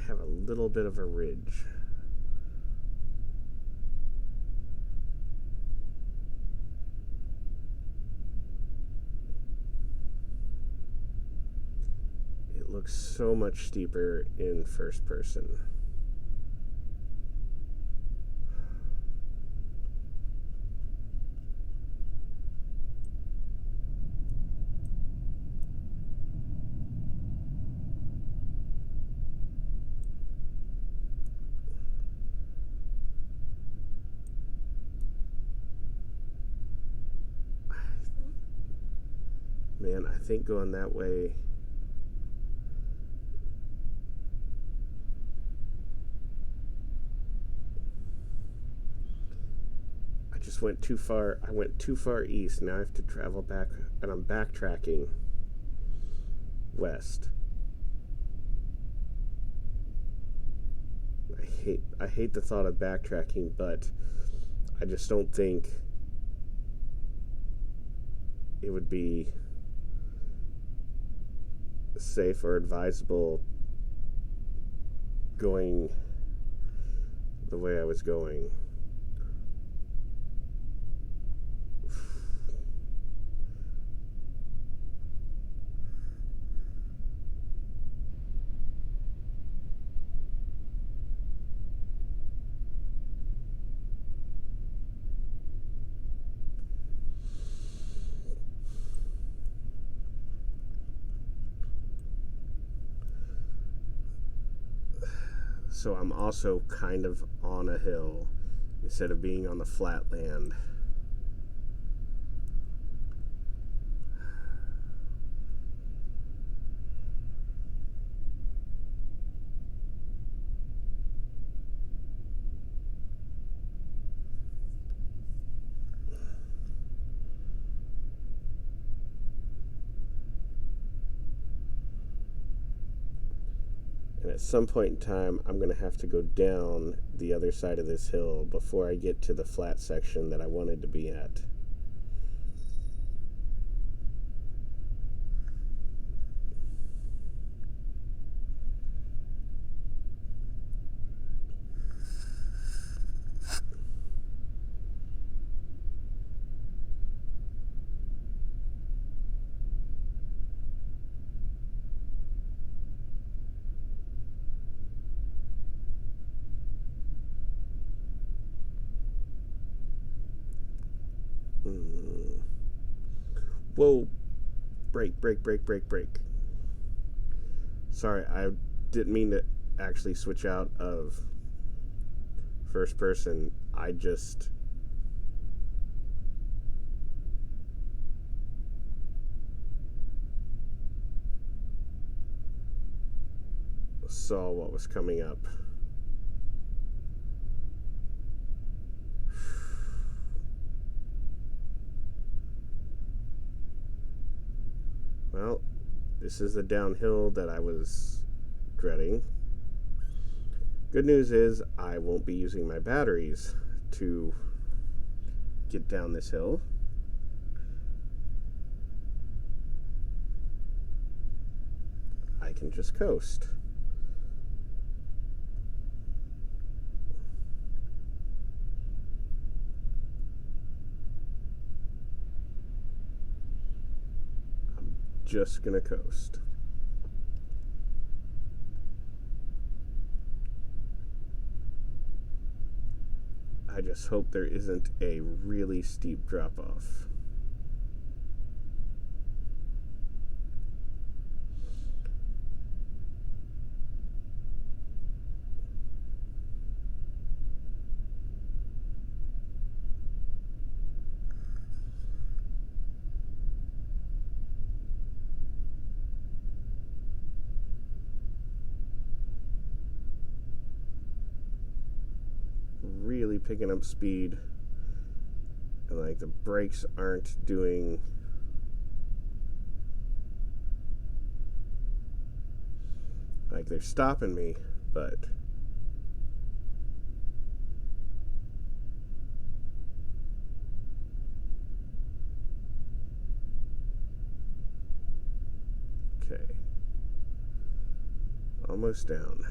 have a little bit of a ridge. It looks so much steeper in first person. Man, I think going that way I just went too far. I went too far east. Now I have to travel back, and I'm backtracking west. I hate the thought of backtracking, but I just don't think it would be safe or advisable going the way I was going. So I'm also kind of on a hill instead of being on the flat land. And at some point in time, I'm going to have to go down the other side of this hill before I get to the flat section that I wanted to be at. Whoa. Brake. Sorry, I didn't mean to actually switch out of first person. I just saw what was coming up. Well, this is the downhill that I was dreading. Good news is I won't be using my batteries to get down this hill. I can just coast. Just gonna coast. I just hope there isn't a really steep drop off. Really picking up speed, and like the brakes aren't doing like they're stopping me, but okay, almost down.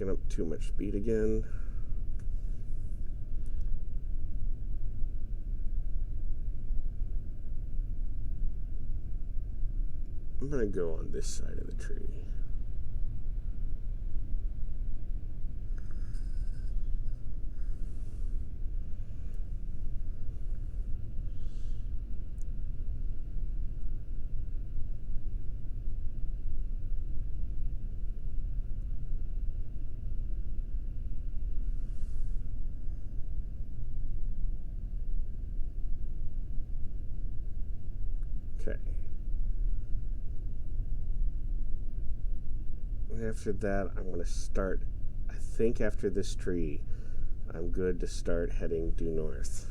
picking up too much speed again. I'm gonna go on this side of the tree. Okay. And after that, I'm going to start, I think after this tree, I'm good to start heading due north.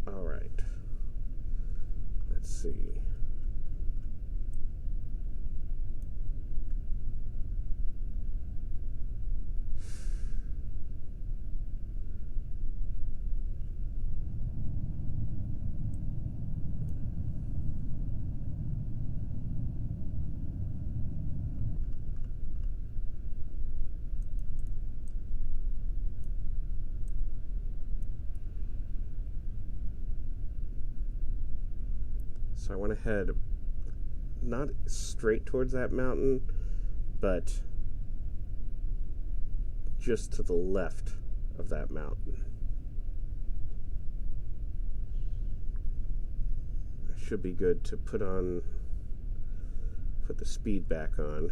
All right. Let's see. So I want to head not straight towards that mountain, but just to the left of that mountain. It should be good to put the speed back on.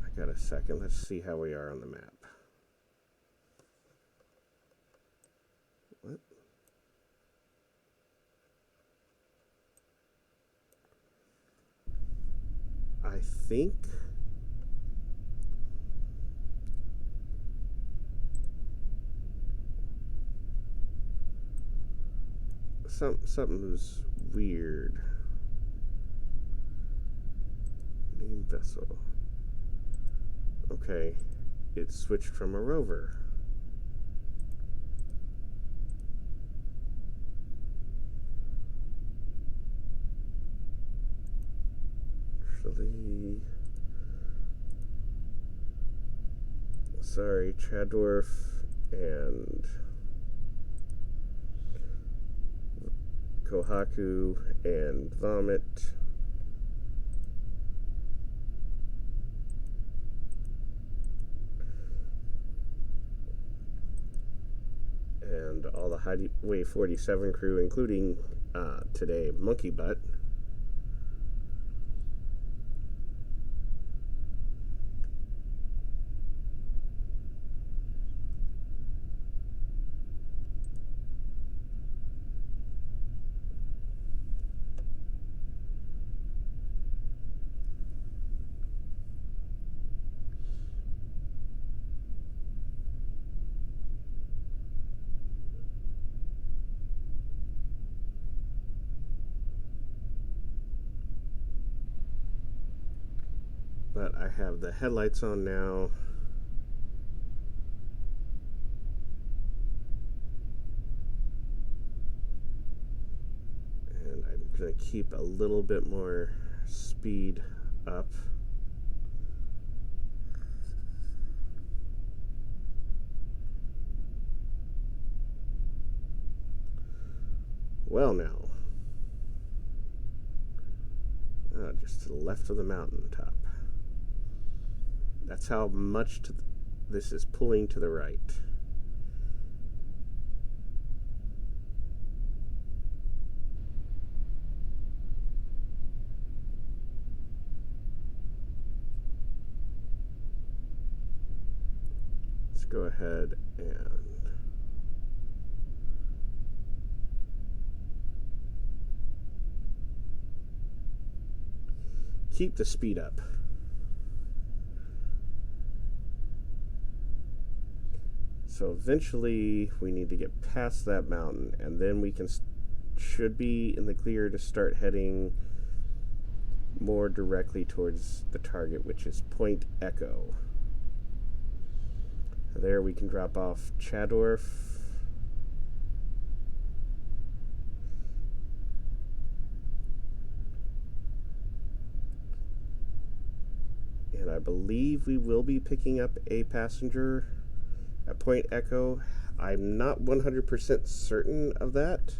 I got a second. Let's see how we are on the map. What? I think something's weird. Main vessel. Okay, it switched from a rover. Actually, sorry, Chadorf and Kohaku and Vomit. And all the Highway 47 crew, including today Monkey Butt. But I have the headlights on now. And I'm going to keep a little bit more speed up. Well now. Just to the left of the mountaintop. That's how much this is pulling to the right. Let's go ahead and keep the speed up. So eventually we need to get past that mountain, and then we can should be in the clear to start heading more directly towards the target, which is Point Echo. There we can drop off Chadorf. And I believe we will be picking up a passenger at Point Echo. I'm not 100% certain of that.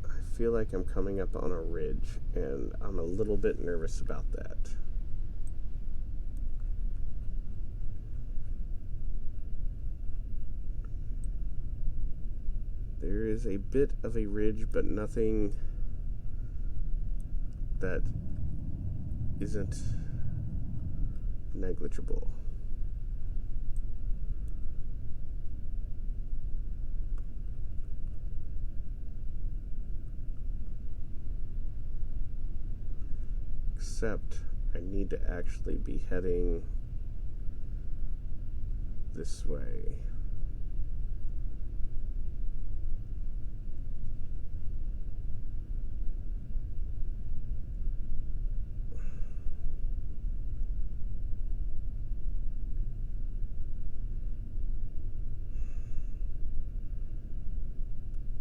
I feel like I'm coming up on a ridge, and I'm a little bit nervous about that. There is a bit of a ridge, but nothing that isn't negligible. Except I need to actually be heading this way.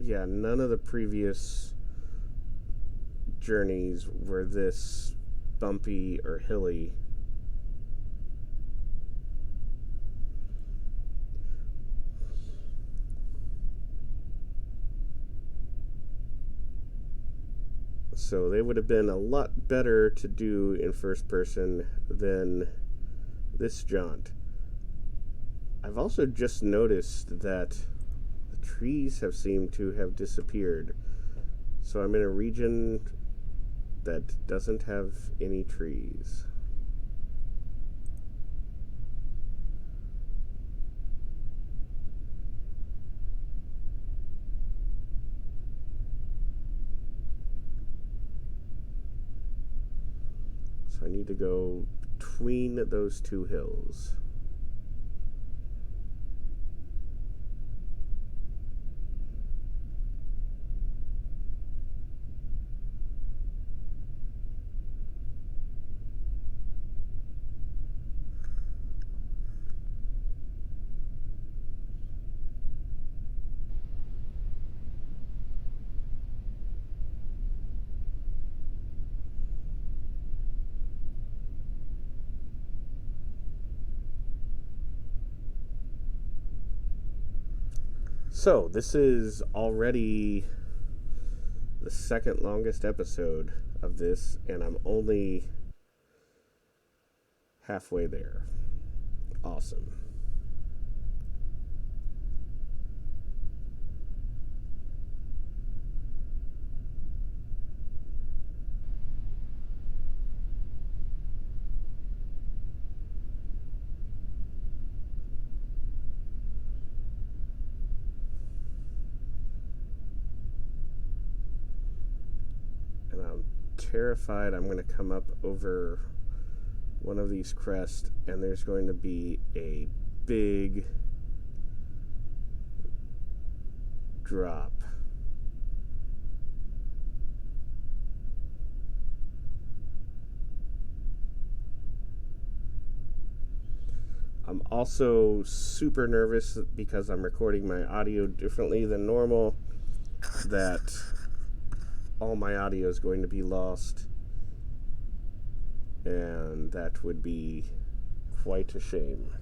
Yeah, none of the previous journeys were this bumpy or hilly. So they would have been a lot better to do in first person than this jaunt. I've also just noticed that the trees have seemed to have disappeared. So I'm in a region that doesn't have any trees. So I need to go between those two hills. So, this is already the second longest episode of this, and I'm only halfway there. Awesome. And I'm terrified I'm going to come up over one of these crests and there's going to be a big drop. I'm also super nervous because I'm recording my audio differently than normal, that all my audio is going to be lost, and that would be quite a shame.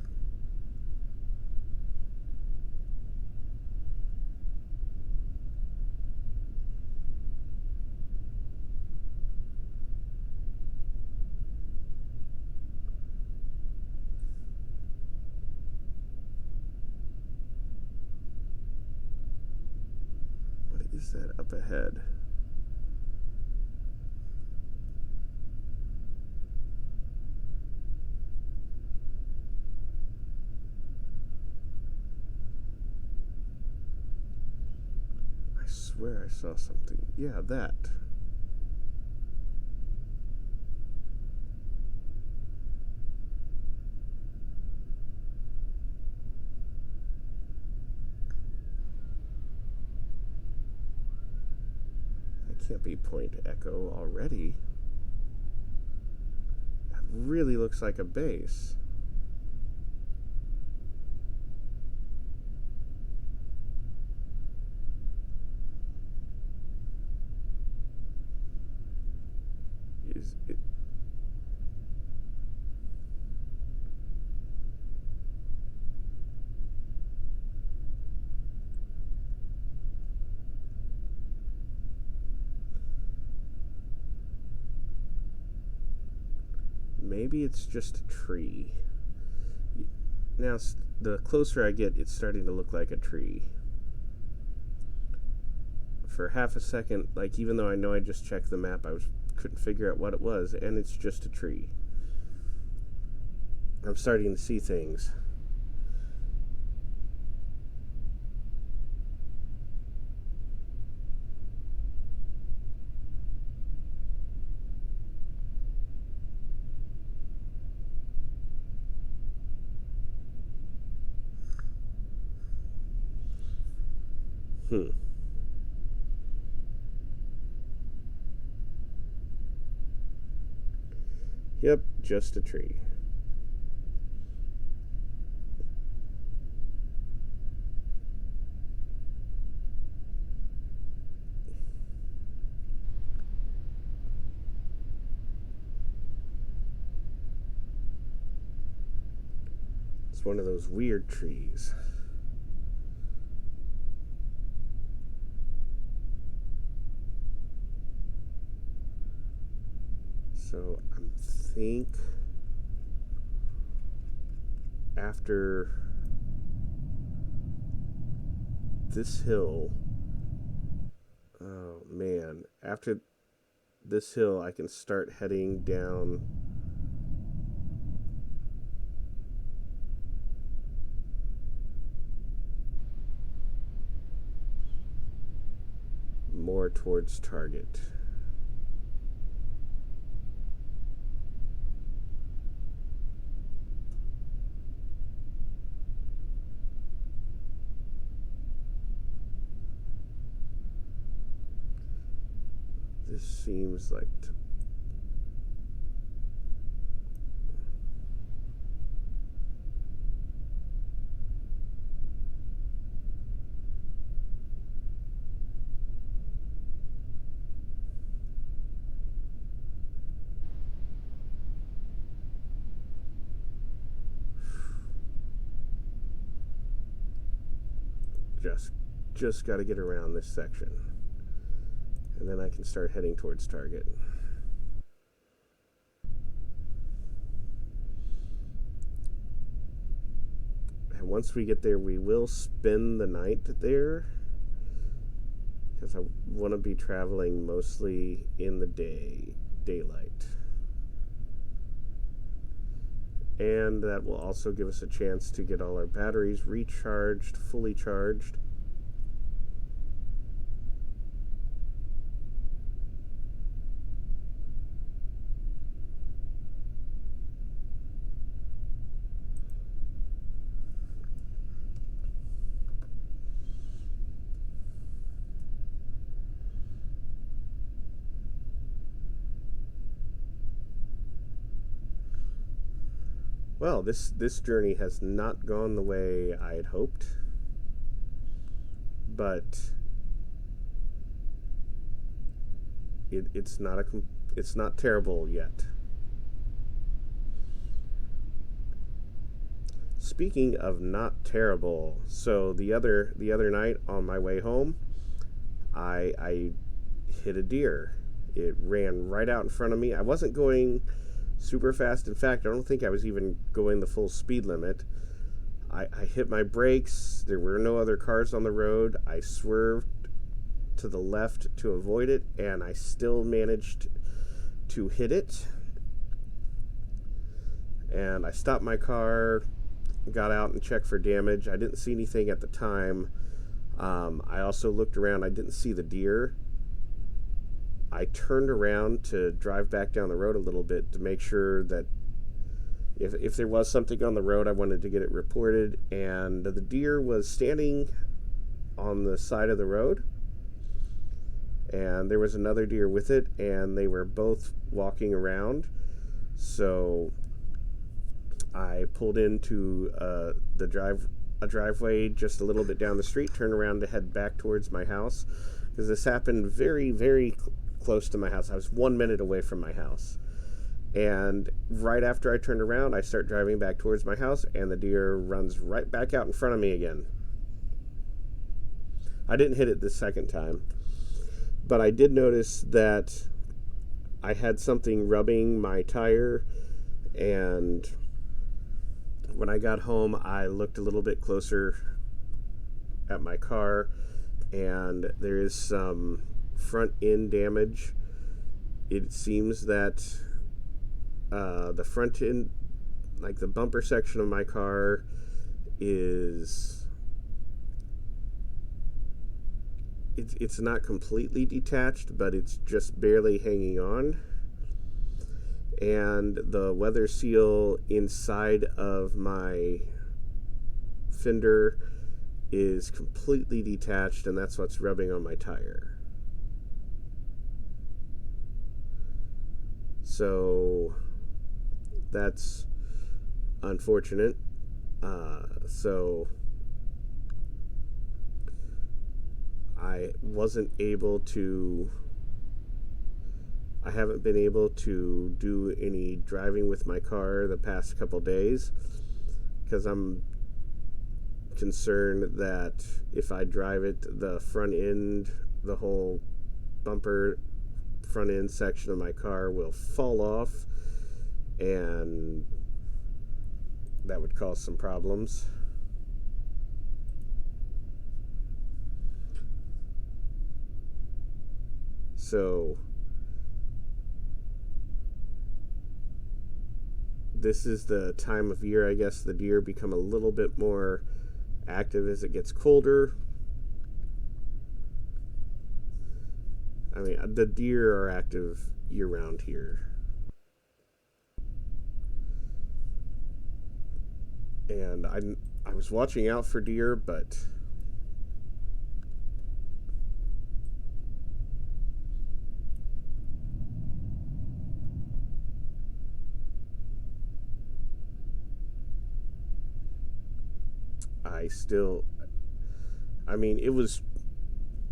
What is that up ahead? I swear I saw something. Yeah, that. can't be point echo already. That really looks like a base. Is it? Maybe it's just a tree. Now, the closer I get, it's starting to look like a tree. For half a second, like, even though I know I just checked the map, couldn't figure out what it was, and it's just a tree. I'm starting to see things. Yep, just a tree. It's one of those weird trees. So I think after this hill, oh man, after this hill I can start heading down more towards target. This seems like just got to get around this section, and then I can start heading towards target. And once we get there, we will spend the night there, because I want to be traveling mostly in the daylight. And that will also give us a chance to get all our batteries recharged, fully charged. Well, this journey has not gone the way I had hoped, but it's not terrible yet. Speaking of not terrible, so the other night on my way home, I hit a deer. It ran right out in front of me. I wasn't going super fast. In fact, I don't think I was even going the full speed limit. I hit my brakes. There were no other cars on the road. I swerved to the left to avoid it, and I still managed to hit it. And I stopped my car, got out and checked for damage. I didn't see anything at the time. I also looked around. I didn't see the deer. I turned around to drive back down the road a little bit to make sure that if there was something on the road, I wanted to get it reported. And the deer was standing on the side of the road, and there was another deer with it, and they were both walking around. So I pulled into a driveway just a little bit down the street, turned around to head back towards my house, because this happened very, very close to my house. I was 1 minute away from my house. And right after I turned around, I start driving back towards my house, and the deer runs right back out in front of me again. I didn't hit it the second time, but I did notice that I had something rubbing my tire, and when I got home, I looked a little bit closer at my car, and there is some front end damage. It seems that the front end, like the bumper section of my car, is it's not completely detached, but it's just barely hanging on. And the weather seal inside of my fender is completely detached, and that's what's rubbing on my tire. So that's unfortunate. So I haven't been able to do any driving with my car the past couple days, because I'm concerned that if I drive it, the front end, the whole bumper front end section of my car will fall off, and that would cause some problems. So this is the time of year, I guess, the deer become a little bit more active as it gets colder. I mean, the deer are active year-round here. And I was watching out for deer, but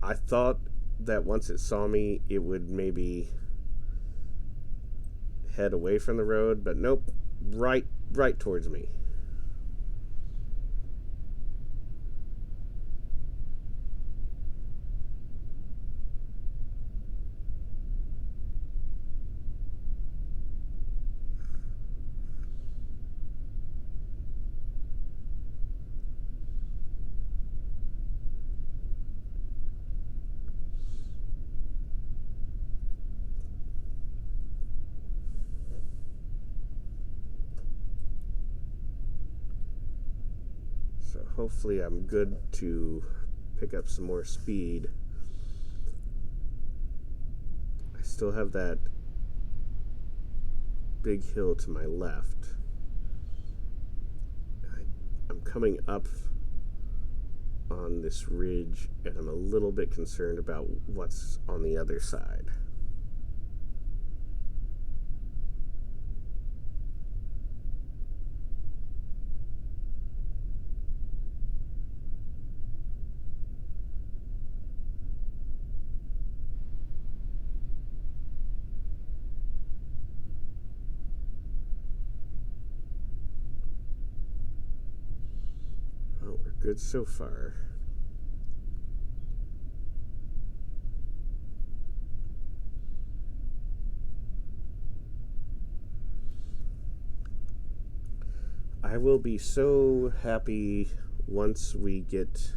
I thought that once it saw me, it would maybe head away from the road, but nope, right towards me. So hopefully I'm good to pick up some more speed. I still have that big hill to my left. I'm coming up on this ridge, and I'm a little bit concerned about what's on the other side. Good so far. I will be so happy once we get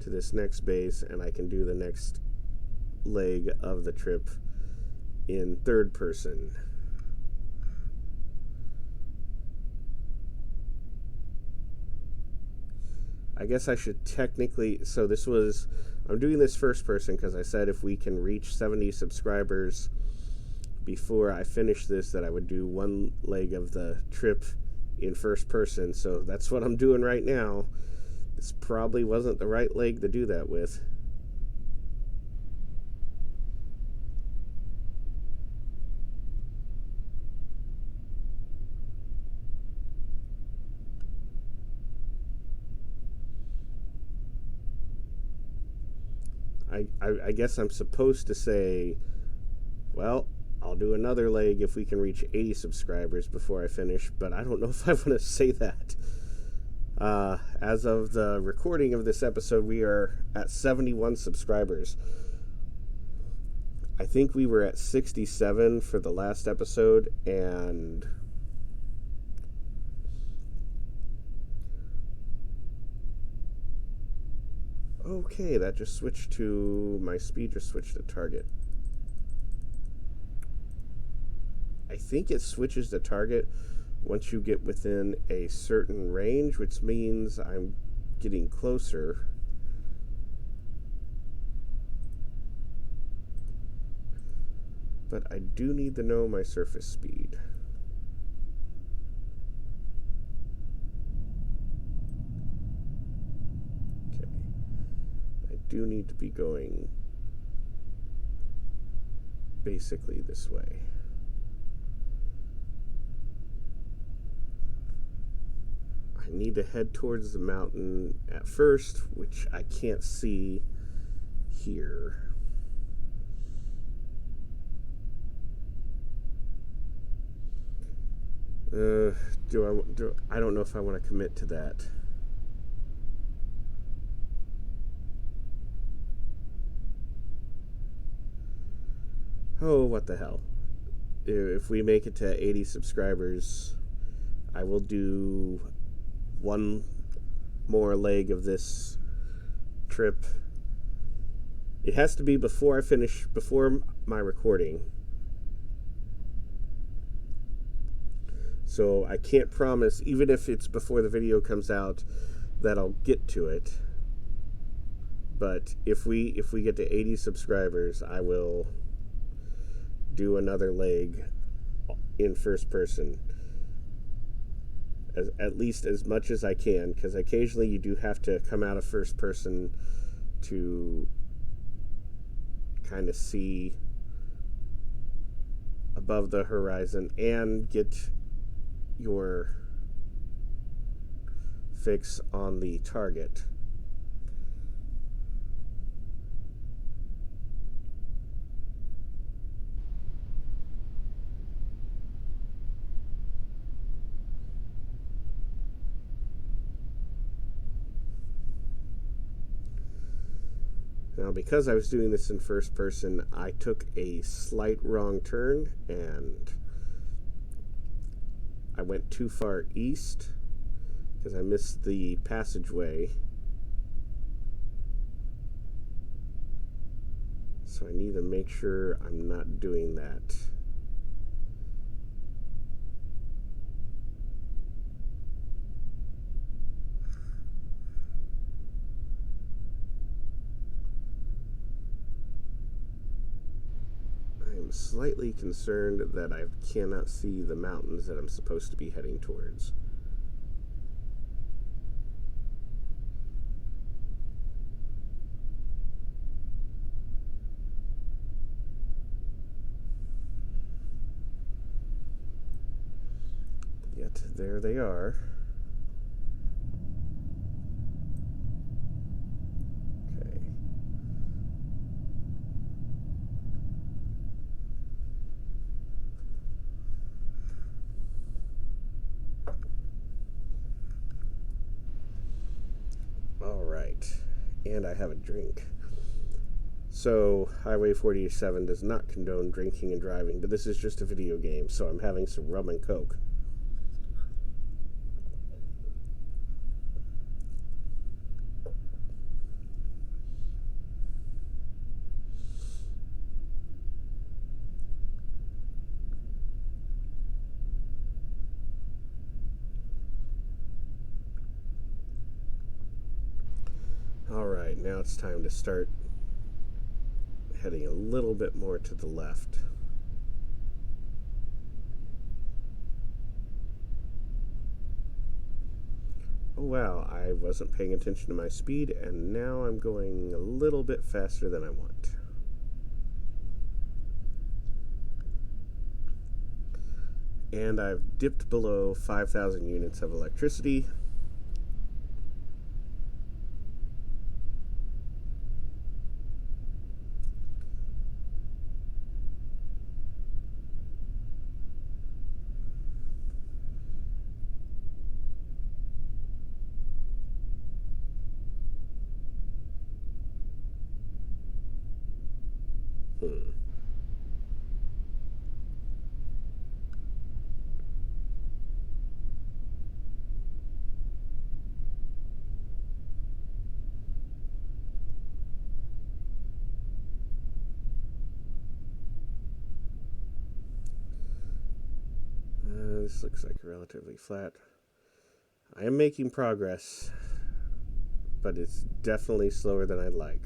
to this next base and I can do the next leg of the trip in third person. I guess I should technically, I'm doing this first person because I said if we can reach 70 subscribers before I finish this, that I would do one leg of the trip in first person. So that's what I'm doing right now. This probably wasn't the right leg to do that with. I guess I'm supposed to say, well, I'll do another leg if we can reach 80 subscribers before I finish, but I don't know if I want to say that. As of the recording of this episode, we are at 71 subscribers. I think we were at 67 for the last episode, and okay, that just switched to, my speed just switched to target. I think it switches to target once you get within a certain range, which means I'm getting closer. But I do need to know my surface speed. Okay. I do need to be going basically this way. I need to head towards the mountain at first, which I can't see here. I don't know if I want to commit to that. Oh, what the hell. If we make it to 80 subscribers, I will do one more leg of this trip. It has to be before my recording. So I can't promise, even if it's before the video comes out, that I'll get to it. But if we get to 80 subscribers, I will do another leg in first person. At least as much as I can, because occasionally you do have to come out of first person to kind of see above the horizon and get your fix on the target. Now, because I was doing this in first person, I took a slight wrong turn and I went too far east because I missed the passageway. So I need to make sure I'm not doing that. I'm slightly concerned that I cannot see the mountains that I'm supposed to be heading towards. Yet there they are. And I have a drink. So, Highway 47 does not condone drinking and driving, but this is just a video game, so I'm having some rum and coke. Alright, now it's time to start heading a little bit more to the left. Oh wow, I wasn't paying attention to my speed, and now I'm going a little bit faster than I want. And I've dipped below 5,000 units of electricity. this looks like relatively flat. I am making progress, but it's definitely slower than I'd like.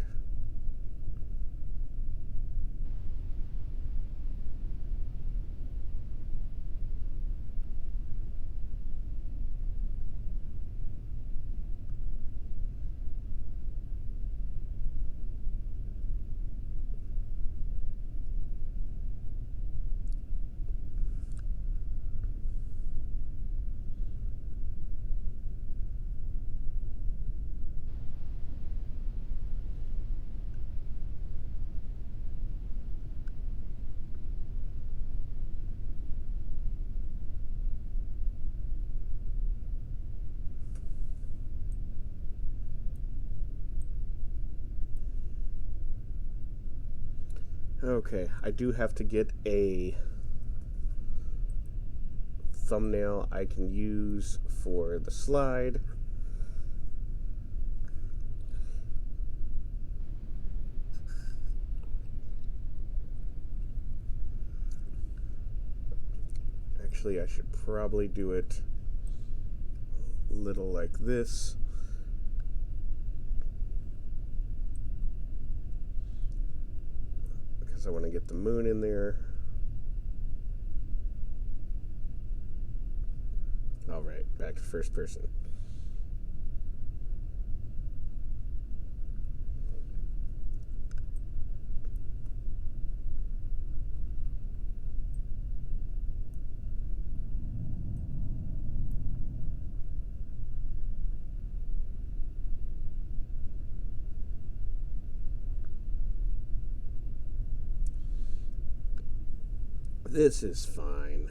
Okay, I do have to get a thumbnail I can use for the slide. Actually, I should probably do it a little like this. Because I want to get the moon in there. Alright, back to first person. This is fine.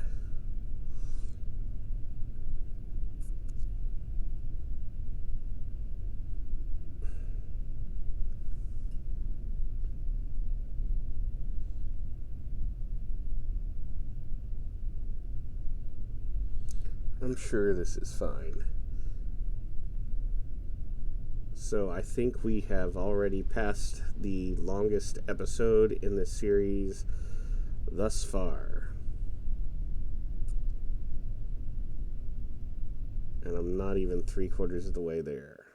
I'm sure this is fine. So I think we have already passed the longest episode in this series thus far. And I'm not even 3/4 of the way there.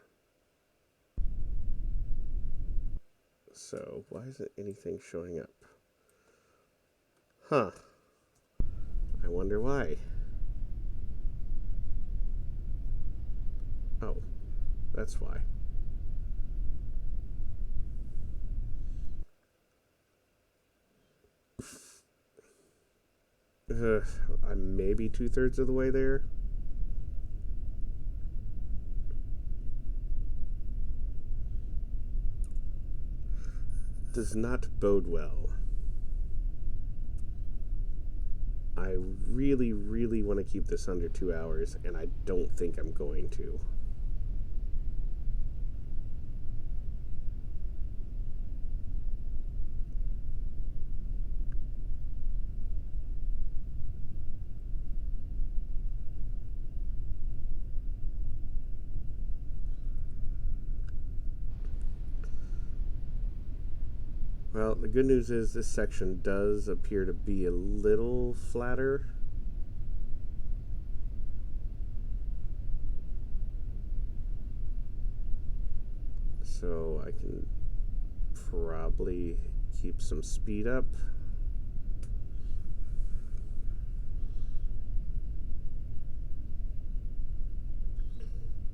So why isn't anything showing up? Huh. I wonder why. Oh, that's why. I'm maybe 2/3 of the way there. Does not bode well. I really, really want to keep this under 2 hours, and I don't think I'm going to. Well, the good news is this section does appear to be a little flatter. So I can probably keep some speed up.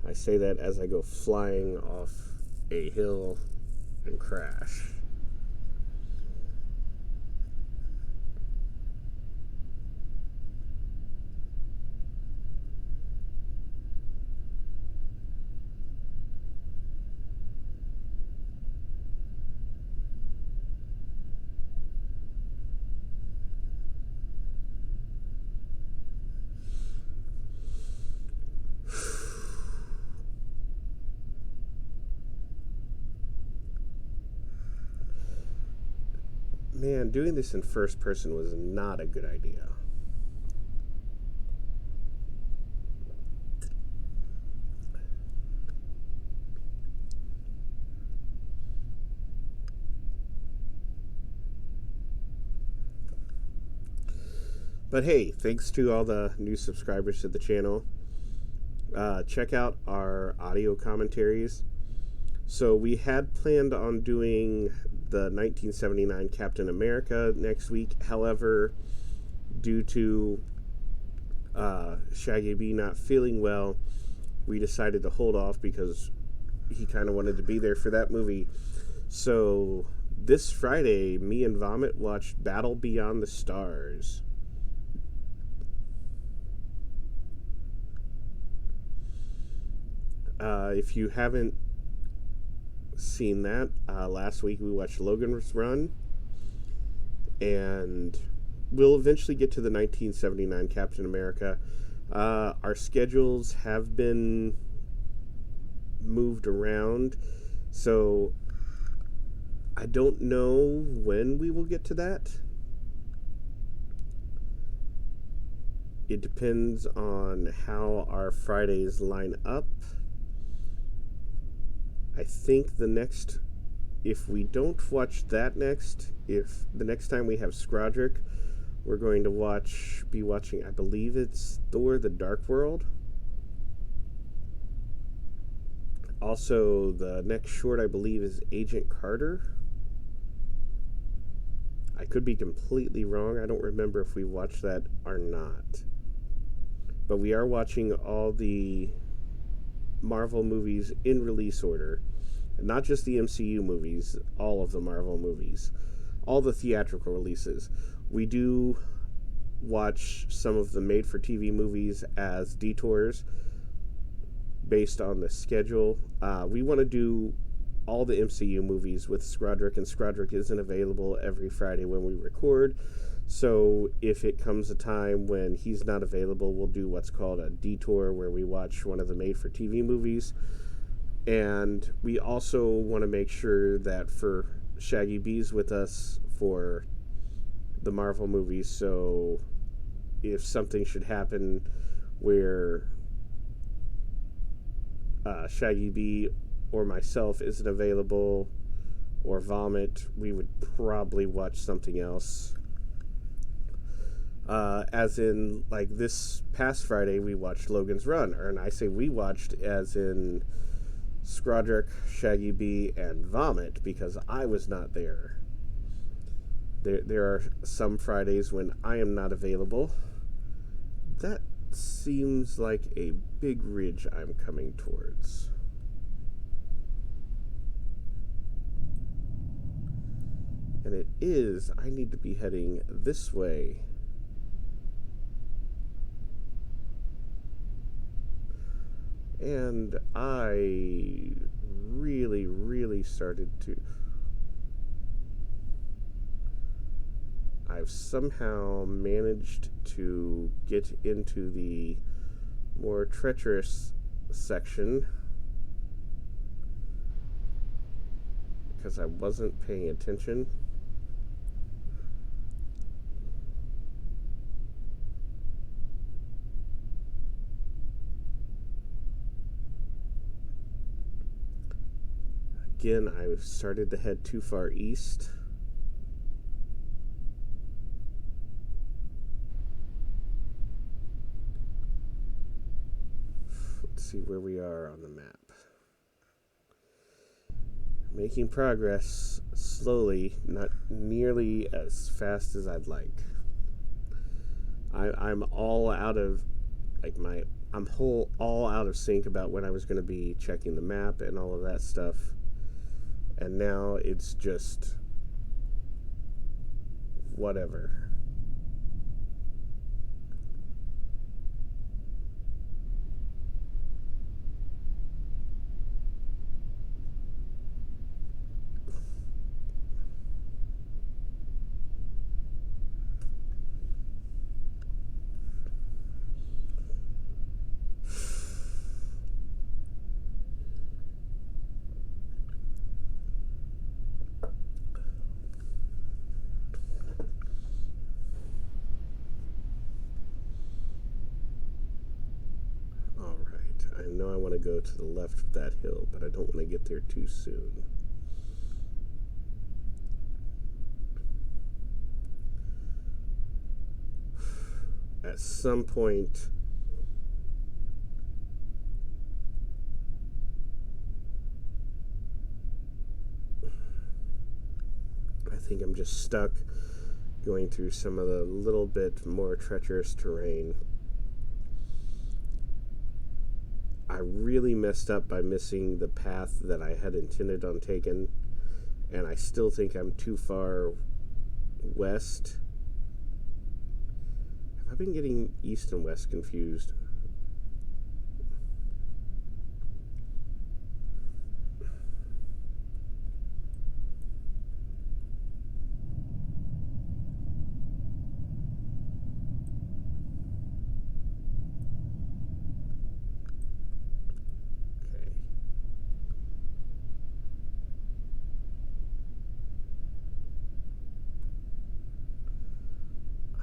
I say that as I go flying off a hill and crash. Man, doing this in first person was not a good idea. But hey, thanks to all the new subscribers to the channel. Check out our audio commentaries. So we had planned on doing the 1979 Captain America next week. However, due to Shaggy B not feeling well, we decided to hold off because he kind of wanted to be there for that movie. So this Friday, me and Vomit watched Battle Beyond the Stars. If you haven't seen that, last week we watched Logan's Run, and we'll eventually get to the 1979 Captain America. Our schedules have been moved around, so I don't know when we will get to that. It depends on how our Fridays line up. I think if we don't watch that next, if the next time we have Skrodrick, we're going to be watching, I believe it's Thor: The Dark World. Also, the next short, I believe, is Agent Carter. I could be completely wrong. I don't remember if we watched that or not. But we are watching all the Marvel movies in release order. Not just the MCU movies, all of the Marvel movies. All the theatrical releases. We do watch some of the made-for-TV movies as detours based on the schedule. We want to do all the MCU movies with Skrodrick, and Skrodrick isn't available every Friday when we record. So if it comes a time when he's not available, we'll do what's called a detour, where we watch one of the made-for-TV movies. And we also want to make sure that for Shaggy B's with us for the Marvel movies, so if something should happen where Shaggy B or myself isn't available, or Vomit, we would probably watch something else. As in, like this past Friday, we watched Logan's Run. And I say we watched as in Skrodrick, Shaggy B, and Vomit, because I was not there. There are some Fridays when I am not available. That seems like a big ridge I'm coming towards. And it is, I need to be heading this way. And I really started to... I've somehow managed to get into the more treacherous section because I wasn't paying attention. Again, I started to head too far east. Let's see where we are on the map. Making progress slowly, not nearly as fast as I'd like. I'm all out of all out of sync about when I was going to be checking the map and all of that stuff. And now it's just whatever. I know I want to go to the left of that hill, but I don't want to get there too soon. at some point I think I'm just stuck going through some of the little bit more treacherous terrain. I really messed up by missing the path that I had intended on taking, and I still think I'm too far west. Have I been getting east and west confused?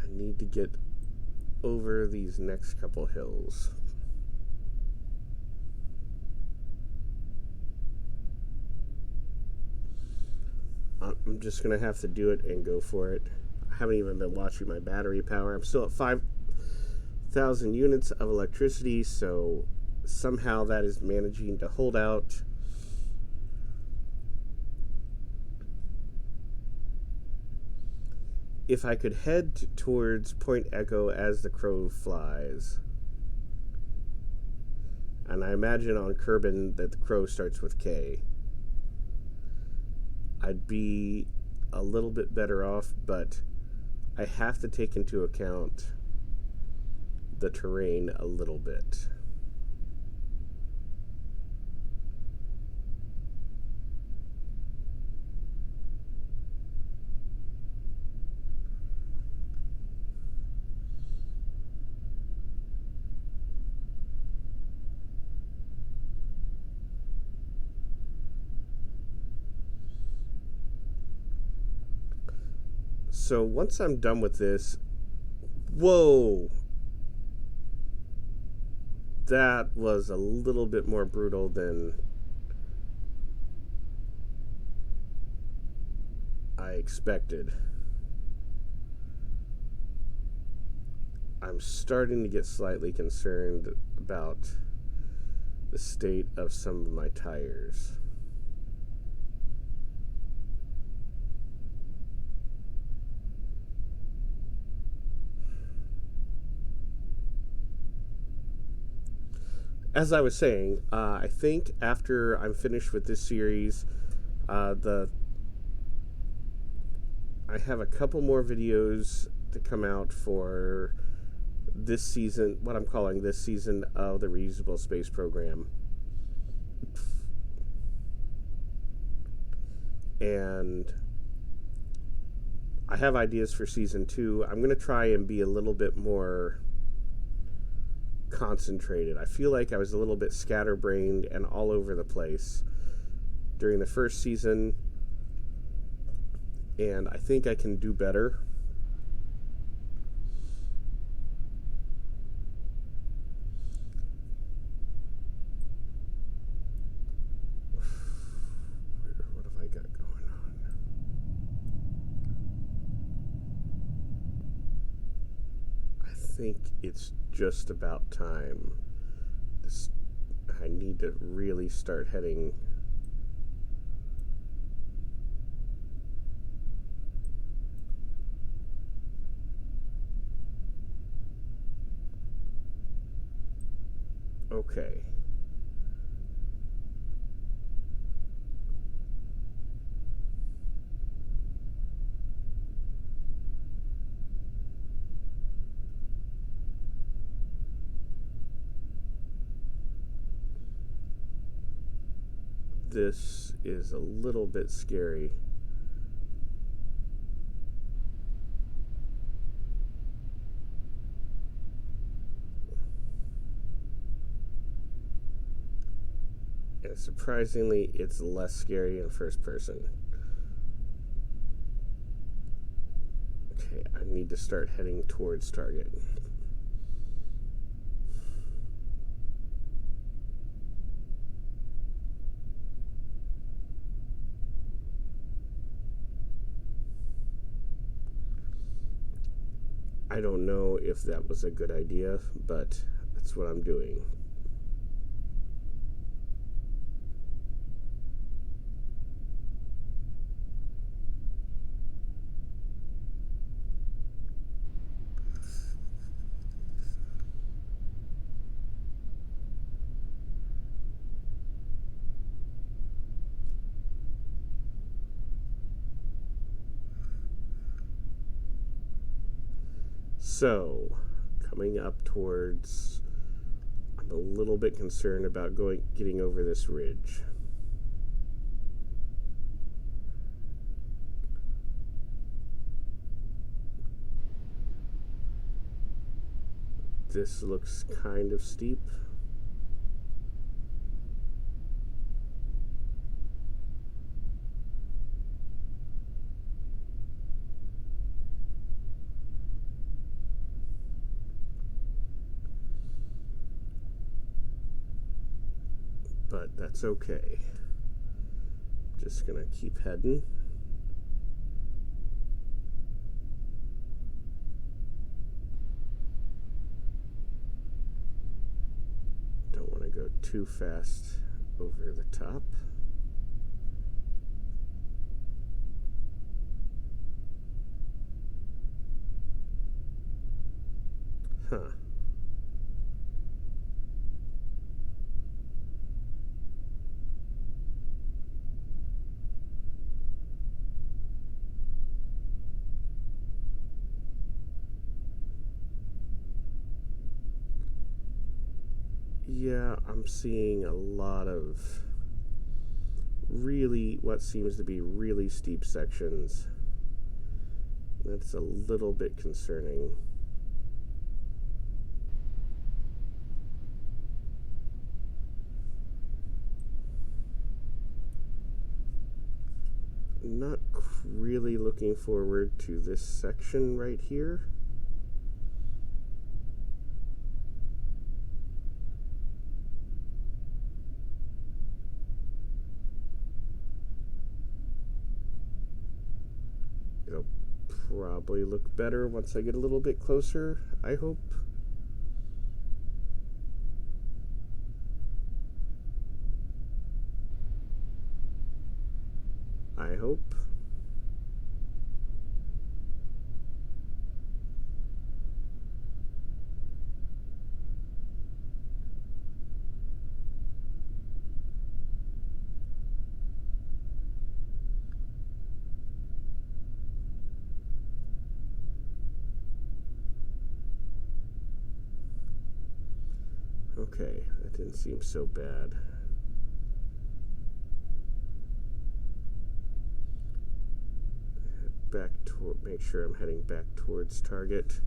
Need to get over these next couple hills. I'm just gonna have to do it and go for it. I haven't even been watching my battery power. I'm still at 5,000 units of electricity, so somehow that is managing to hold out. If I could head towards Point Echo as the crow flies, and I imagine on Kerbal that the crow starts with K, I'd be a little bit better off, but I have to take into account the terrain a little bit. So once I'm done with this, whoa, that was a little bit more brutal than I expected. I'm starting to get slightly concerned about the state of some of my tires. As I was saying, I think after I'm finished with this series, I have a couple more videos to come out for this season, what I'm calling this season of the Reusable Space Program. And I have ideas for season 2. I'm going to try and be a little bit more concentrated. I feel like I was a little bit scatterbrained and all over the place during the first season, and I think I can do better. What have I got going on? I think it's just about time. I need to really start heading okay. This is a little bit scary. And surprisingly, it's less scary in first person. Okay, I need to start heading towards target. I don't know if that was a good idea, but that's what I'm doing. So, coming up towards, I'm a little bit concerned about getting over this ridge. This looks kind of steep. But that's okay. Just gonna keep heading. Don't want to go too fast over the top. Huh. Yeah, I'm seeing a lot of what seems to be really steep sections. That's a little bit concerning. Not really looking forward to this section right here. It'll probably look better once I get a little bit closer, I hope. I hope. Okay, that didn't seem so bad. Make sure I'm heading back towards target.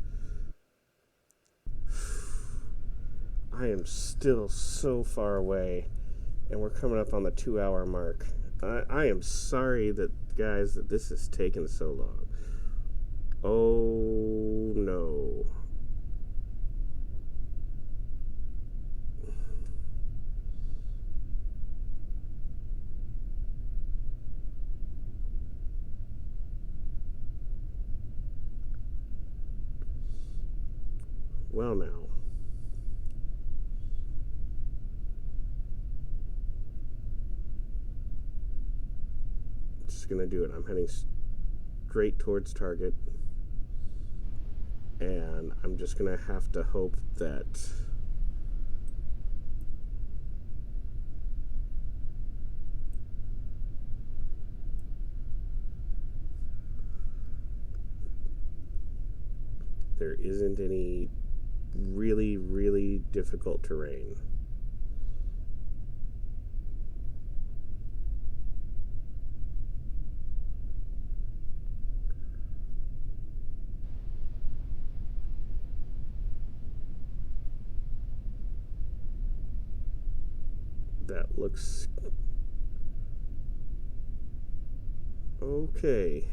I am still so far away, and we're coming up on the 2-hour mark. I am sorry that, guys, that this has taken so long. Oh no. Well, now. Just gonna do it. I'm heading straight towards target, and I'm just gonna have to hope that there isn't any really, really difficult terrain. That looks okay.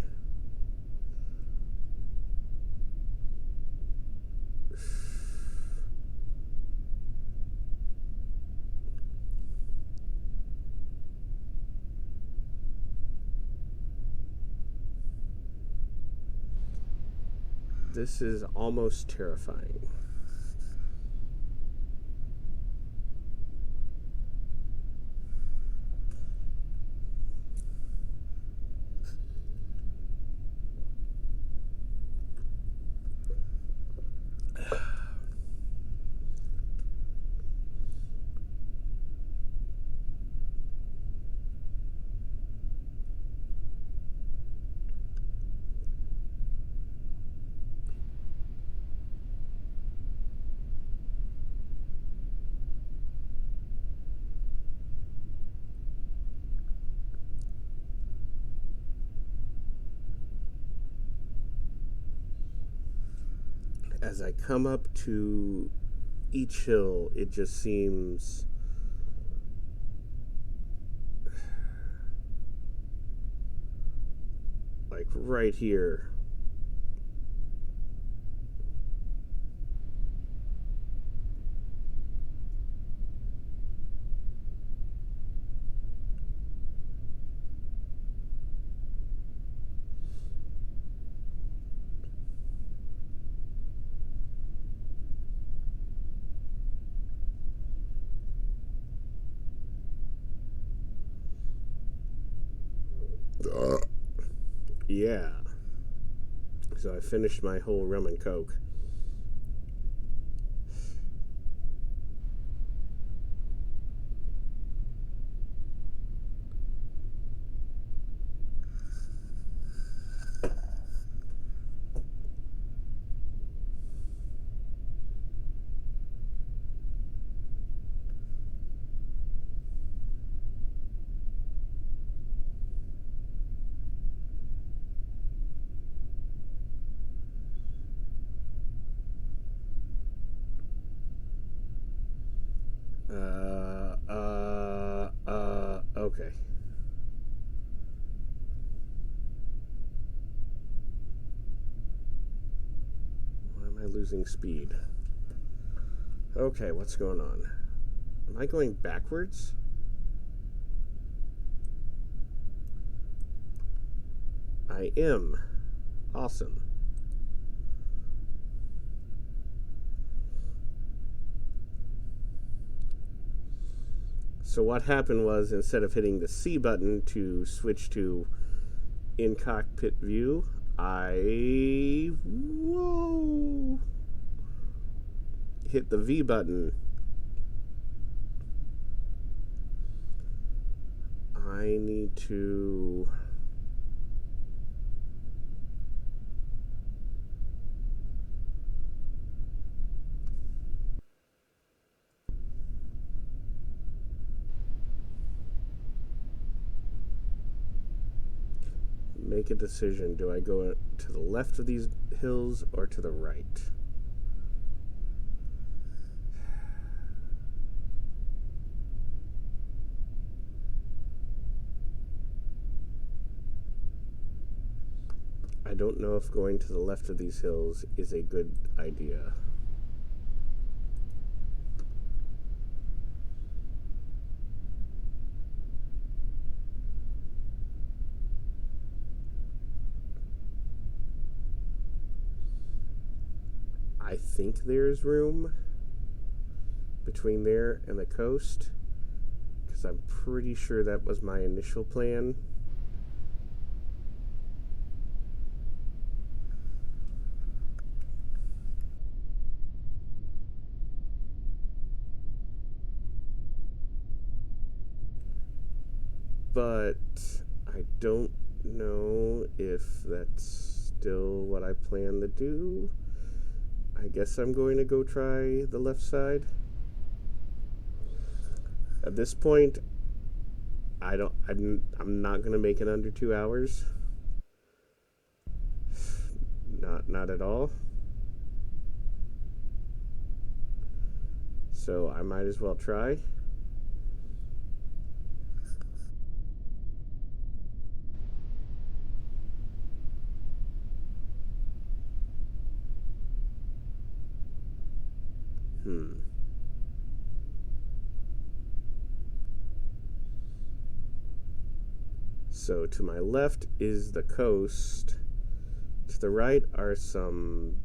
This is almost terrifying. As I come up to each hill, it just seems like right here. Yeah. So I finished my whole rum and coke. Okay. Why am I losing speed? Okay, what's going on? Am I going backwards? I am. Awesome. So what happened was, instead of hitting the C button to switch to in-cockpit view, I hit the V button. I need to make a decision. Do I go to the left of these hills or to the right? I don't know if going to the left of these hills is a good idea. I think there's room between there and the coast, because I'm pretty sure that was my initial plan. But I don't know if that's still what I plan to do. I guess I'm going to go try the left side. At this point, I'm not going to make it under 2 hours. Not at all. So I might as well try. So to my left is the coast. To the right are some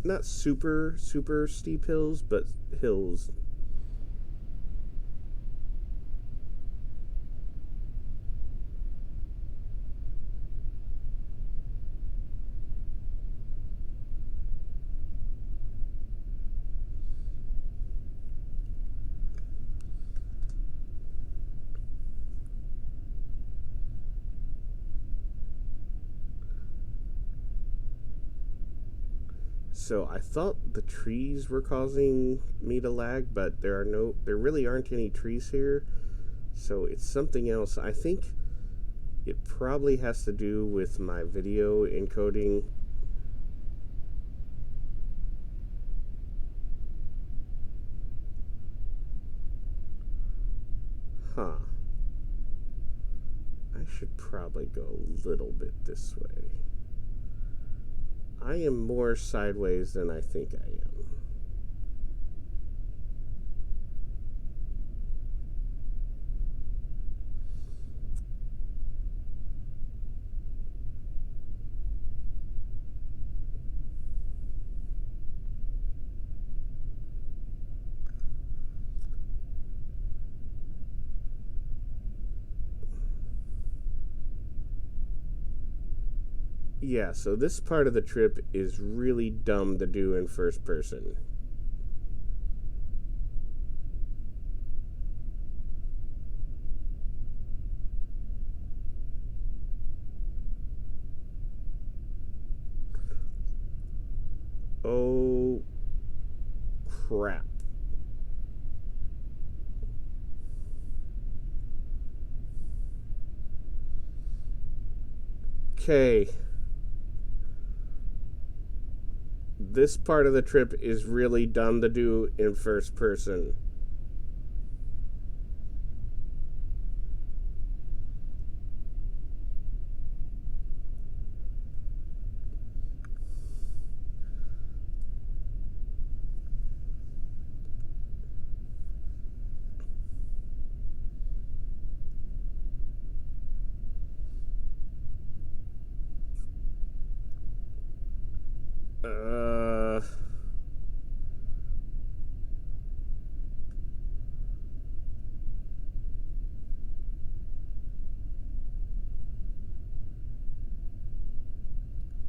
not super steep hills, but hills. So I thought the trees were causing me to lag, but there really aren't any trees here. So it's something else. I think it probably has to do with my video encoding. Huh. I should probably go a little bit this way. I am more sideways than I think I am. Yeah, so this part of the trip is really dumb to do in first person. Oh, crap. Okay. This part of the trip is really dumb to do in first person.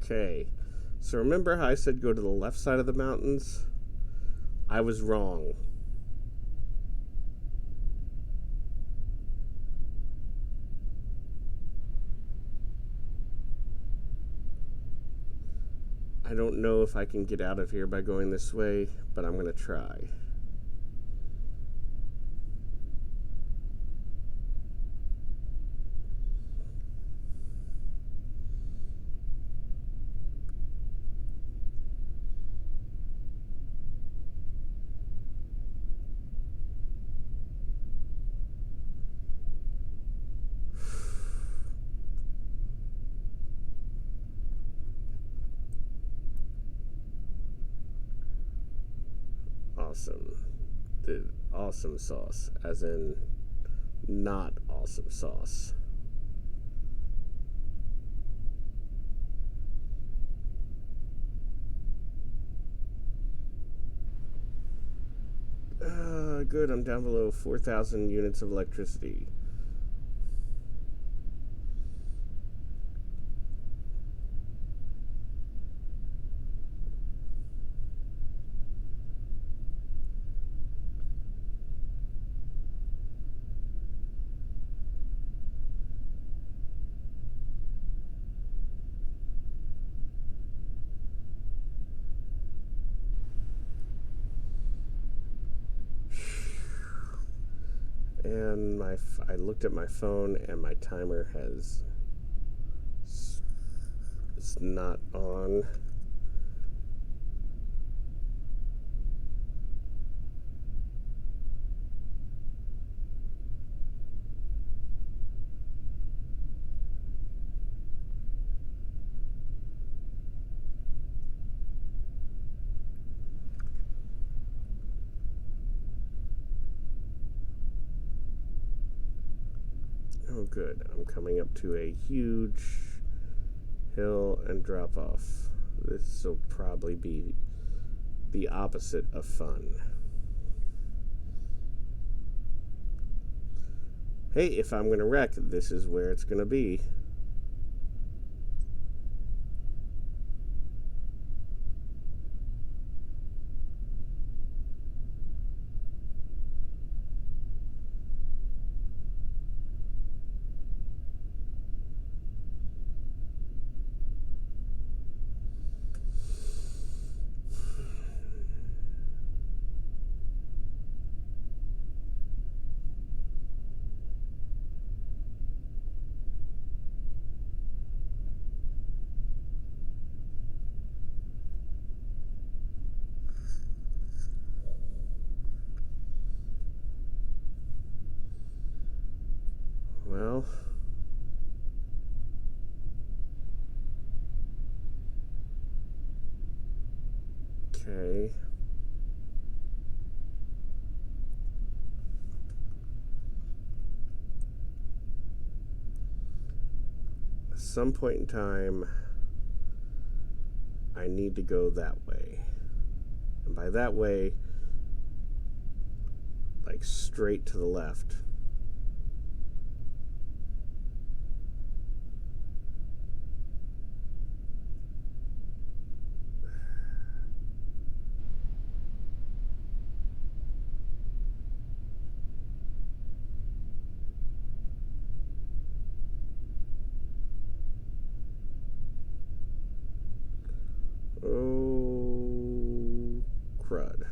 Okay. So remember how I said go to the left side of the mountains? I was wrong. I don't know if I can get out of here by going this way, but I'm going to try. Awesome. The awesome sauce, as in not awesome sauce. Good, I'm down below 4,000 units of electricity. And I looked at my phone and my timer it's not on. Oh, good. I'm coming up to a huge hill and drop off. This will probably be the opposite of fun. Hey, if I'm going to wreck, this is where it's going to be. Well, okay. At some point in time, I need to go that way. And by that way, like straight to the left. Oh, crud.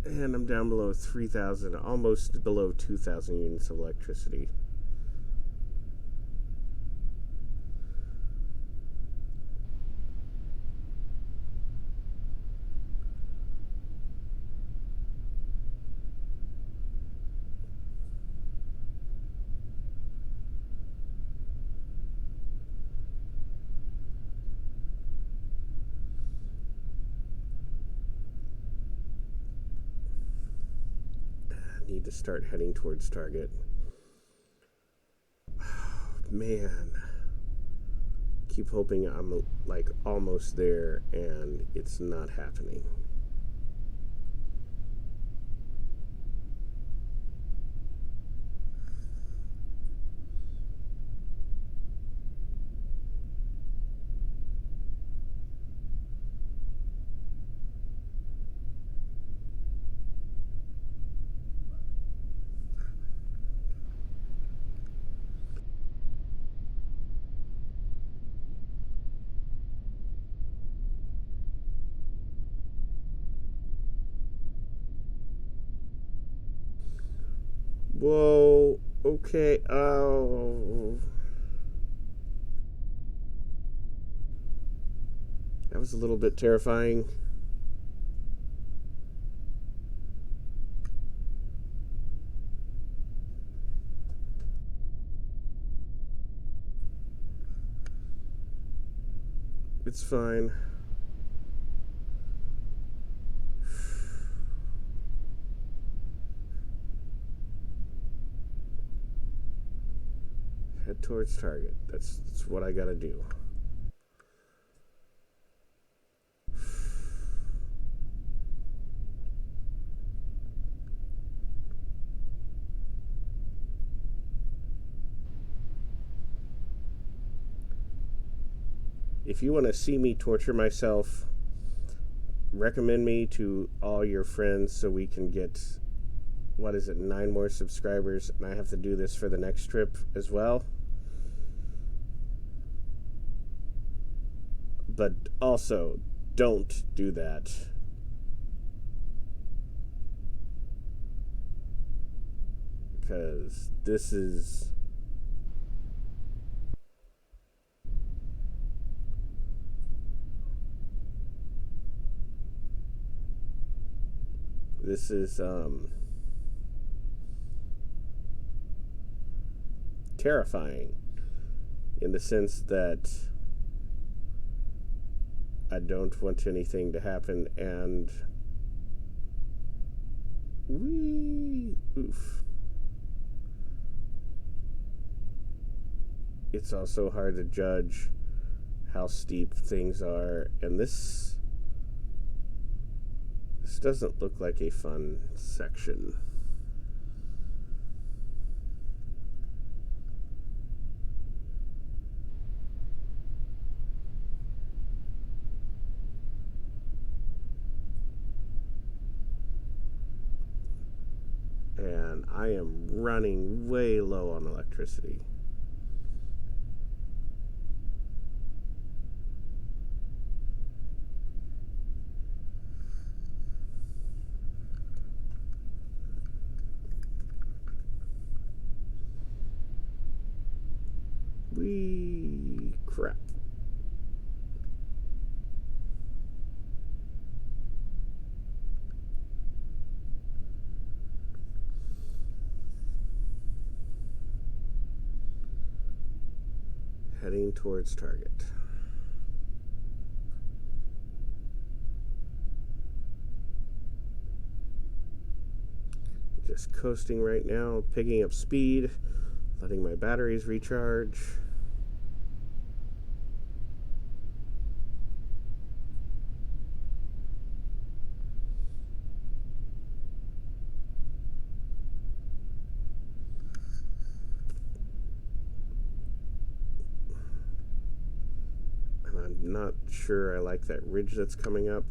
And I'm down below 3,000, almost below 2,000 units of electricity. Need to start heading towards target. Man, keep hoping I'm like almost there, and it's not happening. Whoa, okay, oh. That was a little bit terrifying. It's fine. Head towards target. That's what I gotta do. If you want to see me torture myself, recommend me to all your friends so we can get, 9 more subscribers, and I have to do this for the next trip as well. But also, don't do that. Because this is... This is, terrifying in the sense that I don't want anything to happen, and Whee! Oof. It's also hard to judge how steep things are, and this doesn't look like a fun section. And I am running way low on electricity. Whee! Crap. Heading towards target. Just coasting right now, picking up speed, letting my batteries recharge. And I'm not sure I like that ridge that's coming up.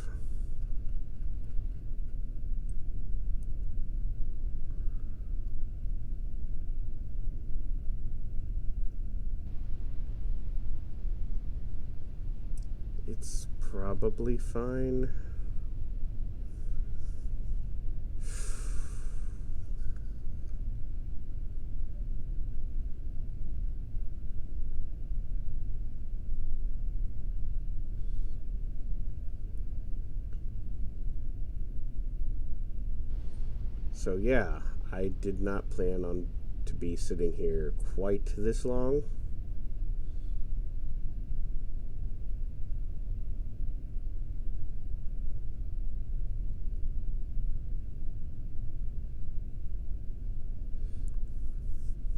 It's probably fine. So yeah, I did not plan on to be sitting here quite this long.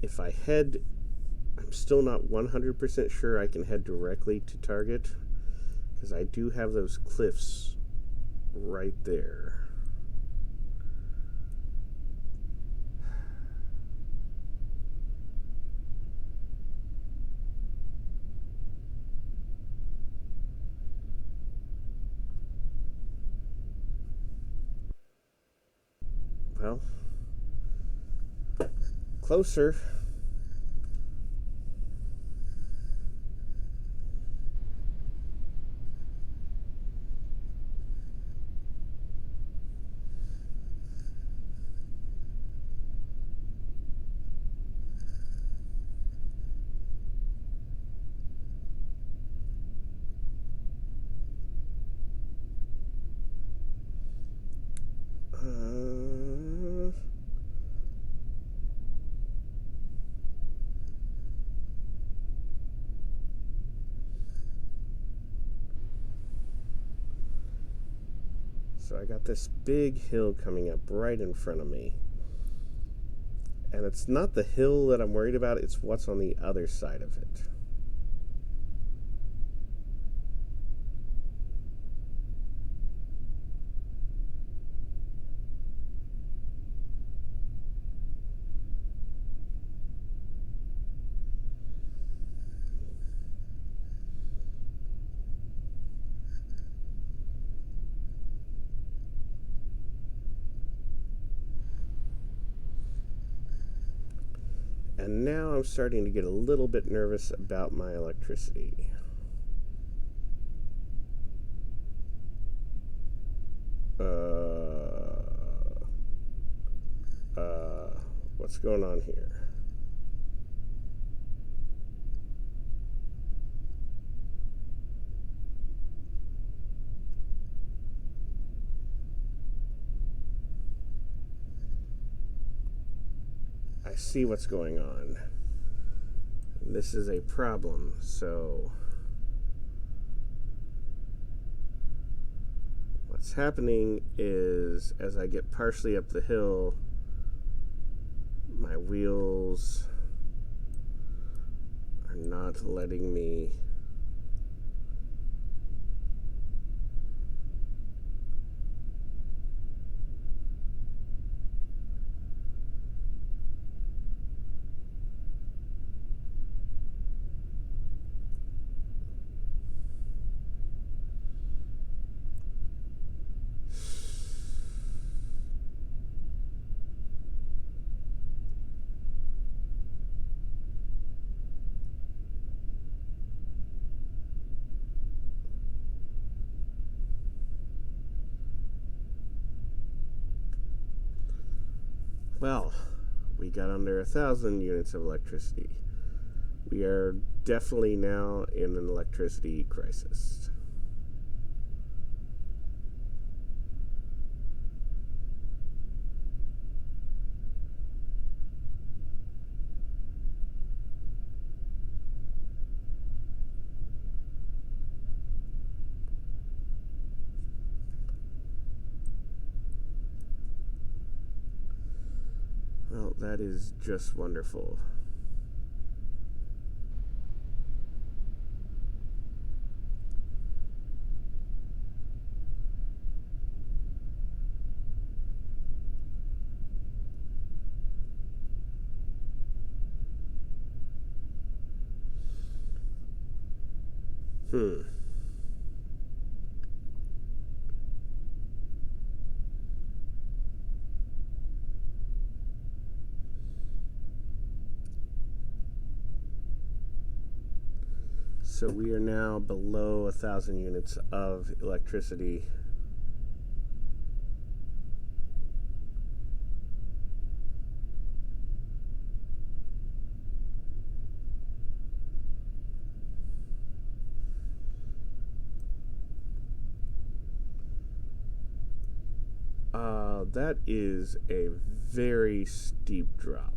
If I head, I'm still not 100% sure I can head directly to target, because I do have those cliffs right there. Well, closer. So I got this big hill coming up right in front of me. And it's not the hill that I'm worried about, it's what's on the other side of it. And now I'm starting to get a little bit nervous about my electricity. What's going on here? I see what's going on. This is a problem, so What's happening is, as I get partially up the hill, my wheels are not letting me well, we got under 1,000 units of electricity. We are definitely now in an electricity crisis. Well, that is just wonderful. So we are now below 1,000 units of electricity. That is a very steep drop.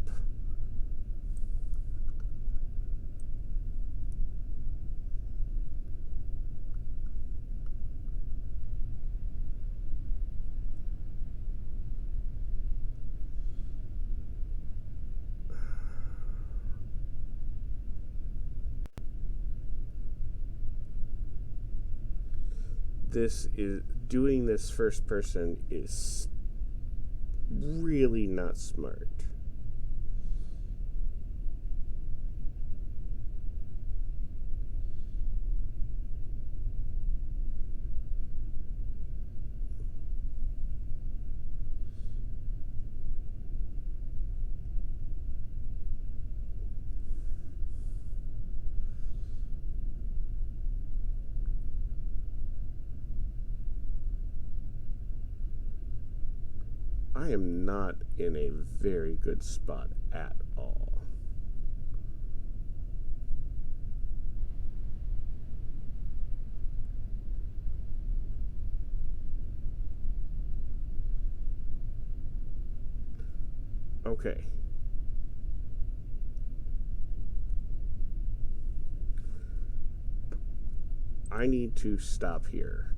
Doing this first person is really not smart. I am not in a very good spot at all. Okay. I need to stop here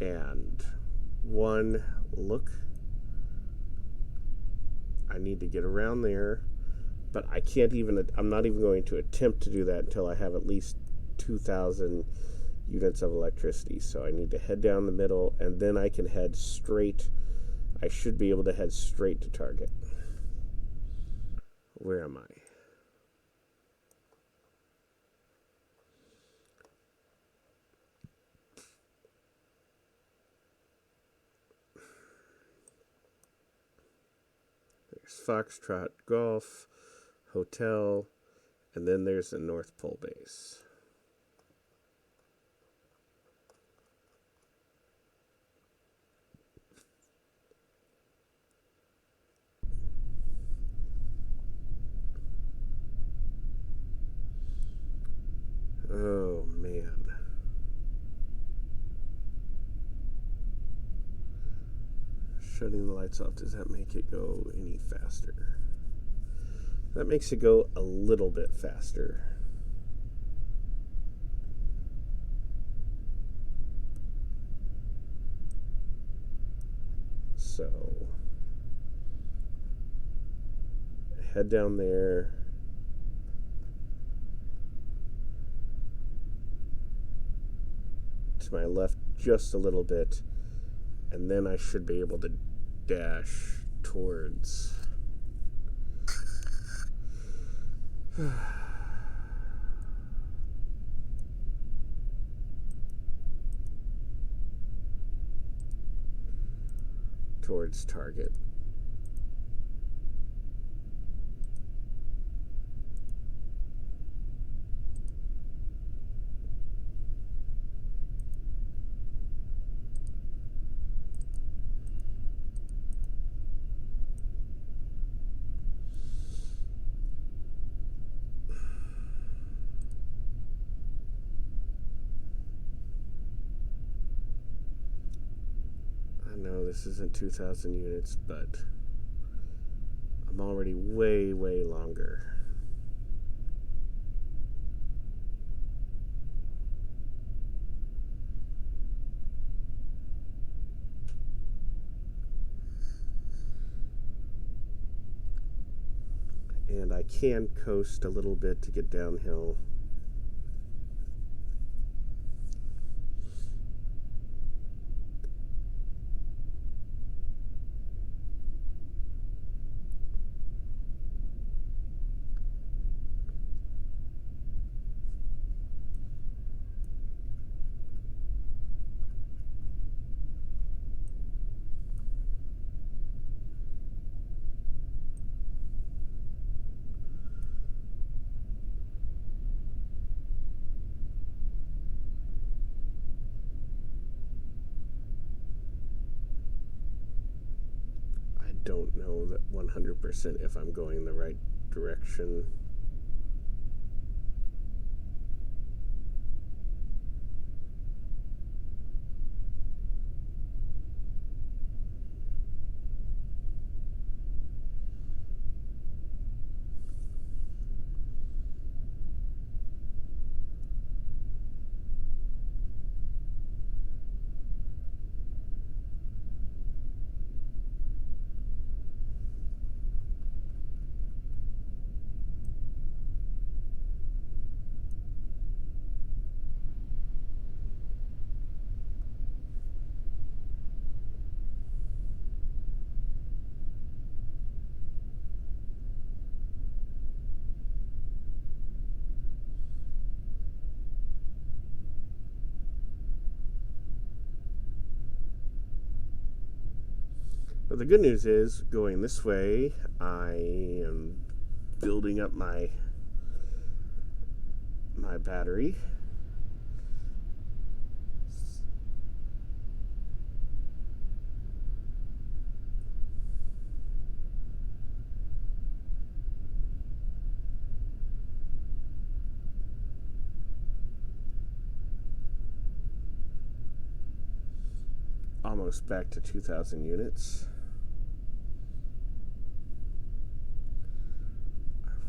and look. I need to get around there, but I'm not even going to attempt to do that until I have at least 2,000 units of electricity. So I need to head down the middle, and then I can head straight. I should be able to head straight to target. Where am I? Foxtrot Golf Hotel, and then there's the North Pole base. Oh man. Shutting the lights off, does that make it go any faster? That makes it go a little bit faster. So head down there. To my left just a little bit, and then I should be able to dash towards towards target. I know this isn't 2,000 units, but I'm already way, way longer. And I can coast a little bit to get downhill. Don't know that 100% if I'm going the right direction. But the good news is, going this way, I am building up my battery. Almost back to 2,000 units.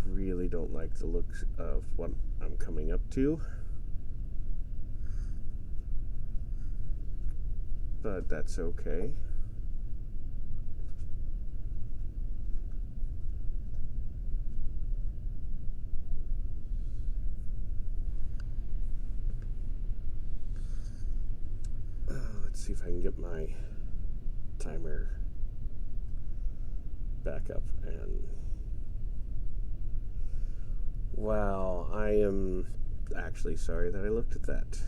Really don't like the look of what I'm coming up to, but that's okay. Let's see if I can get my timer back up. And wow, I am actually sorry that I looked at that.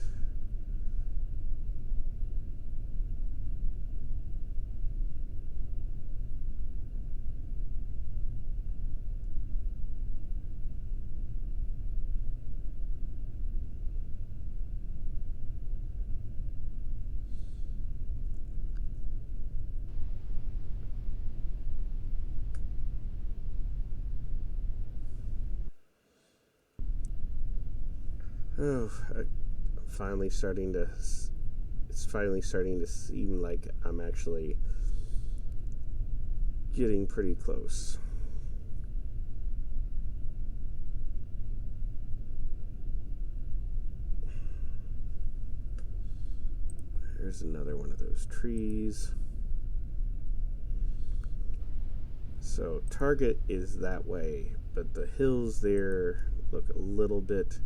Oh, it's finally starting to seem like I'm actually getting pretty close. There's another one of those trees. So target is that way, but the hills there look a little bit...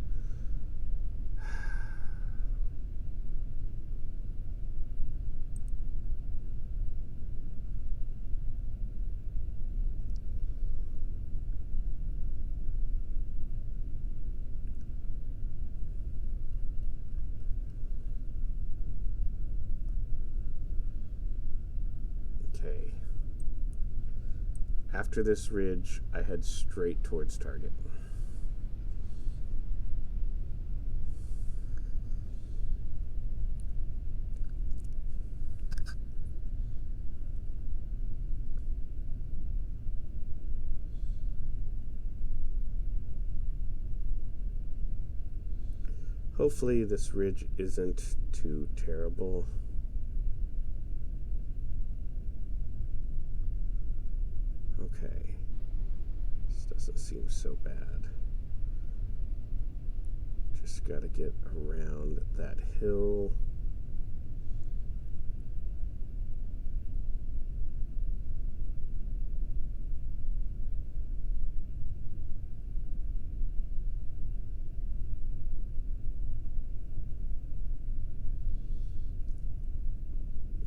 Okay. After this ridge, I head straight towards target. Hopefully this ridge isn't too terrible. Okay. This doesn't seem so bad. Just gotta get around that hill.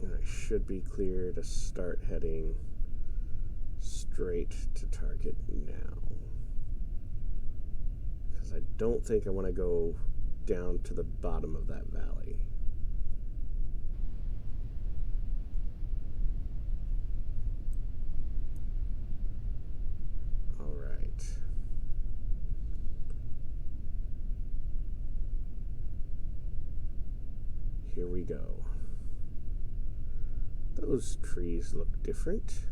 And I should be clear to start heading straight to target now. Because I don't think I want to go down to the bottom of that valley. All right. Here we go. Those trees look different.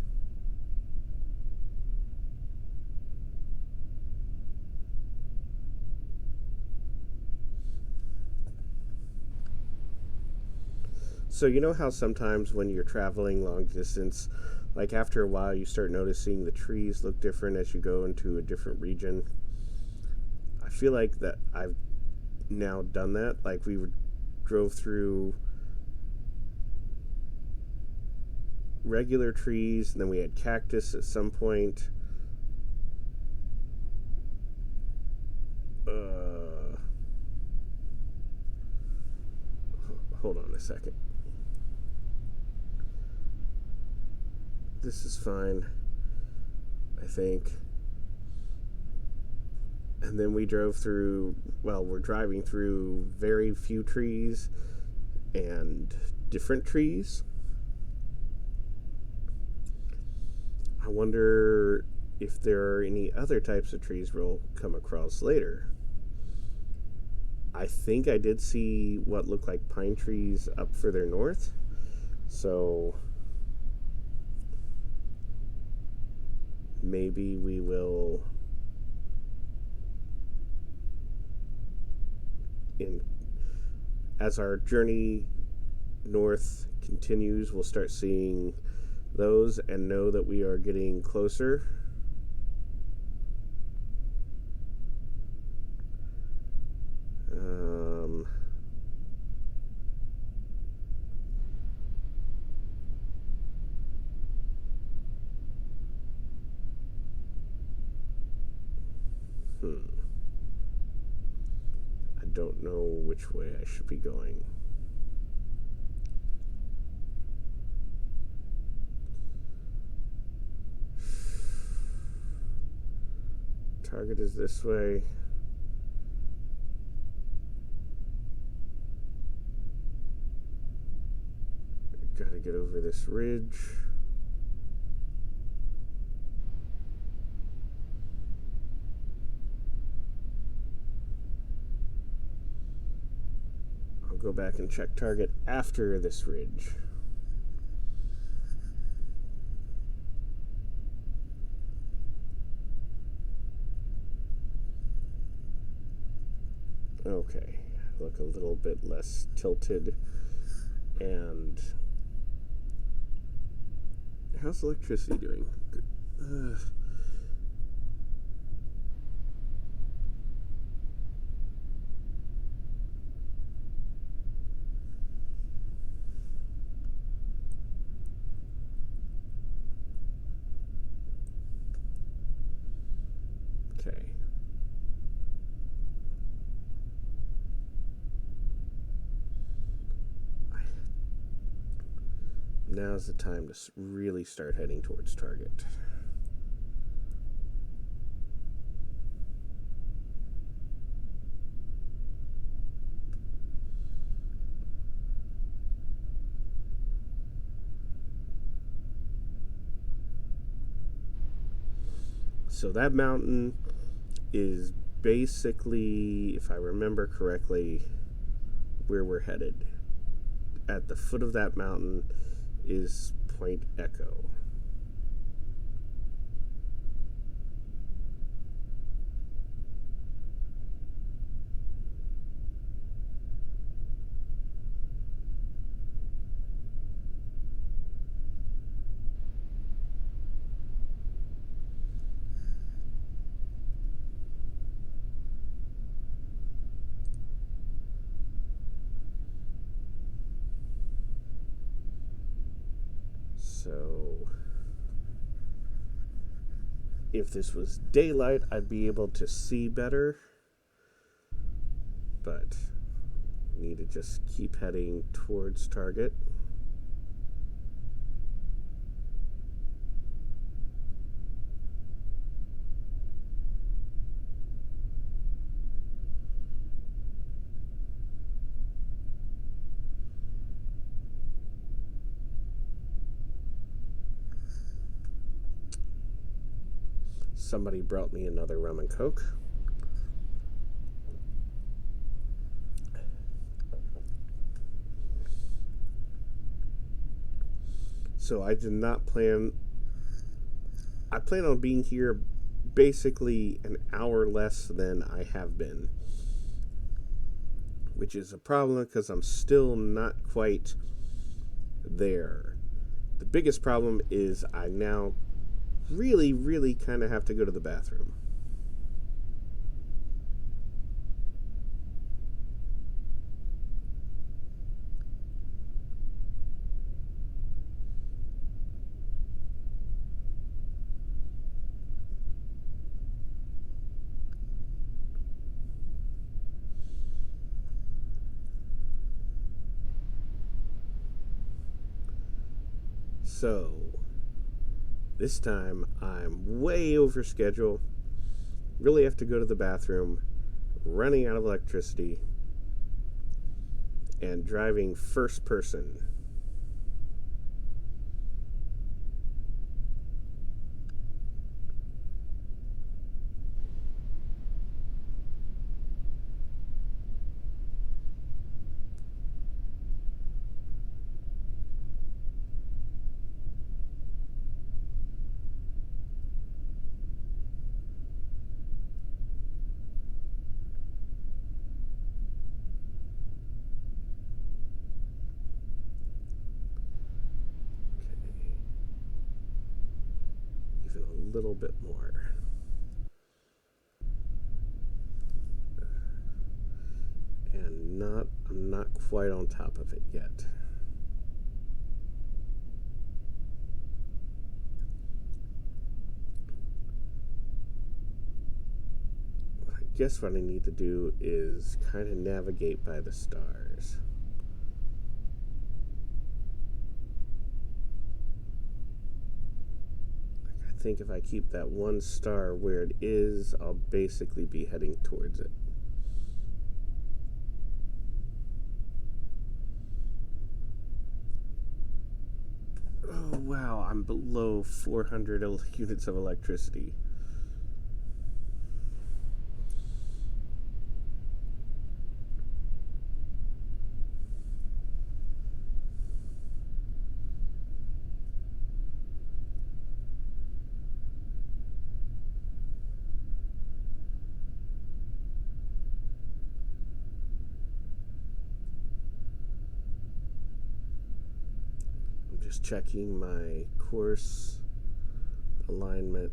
So you know how sometimes when you're traveling long distance, like after a while you start noticing the trees look different as you go into a different region? I feel like that I've now done that. Like we drove through regular trees, and then we had cactus at some point. Hold on a second. This is fine, I think. And then we drove through, well, we're driving through very few trees and different trees. I wonder if there are any other types of trees we'll come across later. I think I did see what looked like pine trees up further north. So maybe we will, as our journey north continues, we'll start seeing those and know that we are getting closer. I don't know which way I should be going. Target is this way. Gotta get over this ridge. I'll go back and check target after this ridge. Okay, look a little bit less tilted. And how's electricity doing? Good. now's the time to really start heading towards target. So that mountain is basically, if I remember correctly, where we're headed. At the foot of that mountain is Point Echo. So if this was daylight, I'd be able to see better, but I need to just keep heading towards target. Somebody brought me another rum and coke. So I did not plan. I plan on being here basically an hour less than I have been, which is a problem because I'm still not quite there. The biggest problem is I now really kind of have to go to the bathroom. So this time I'm way over schedule. Really have to go to the bathroom, running out of electricity, and driving first person. Even a little bit more. And I'm not quite on top of it yet. I guess what I need to do is kind of navigate by the stars. I think if I keep that one star where it is, I'll basically be heading towards it. Oh wow, I'm below 400 units of electricity. Just checking my course alignment.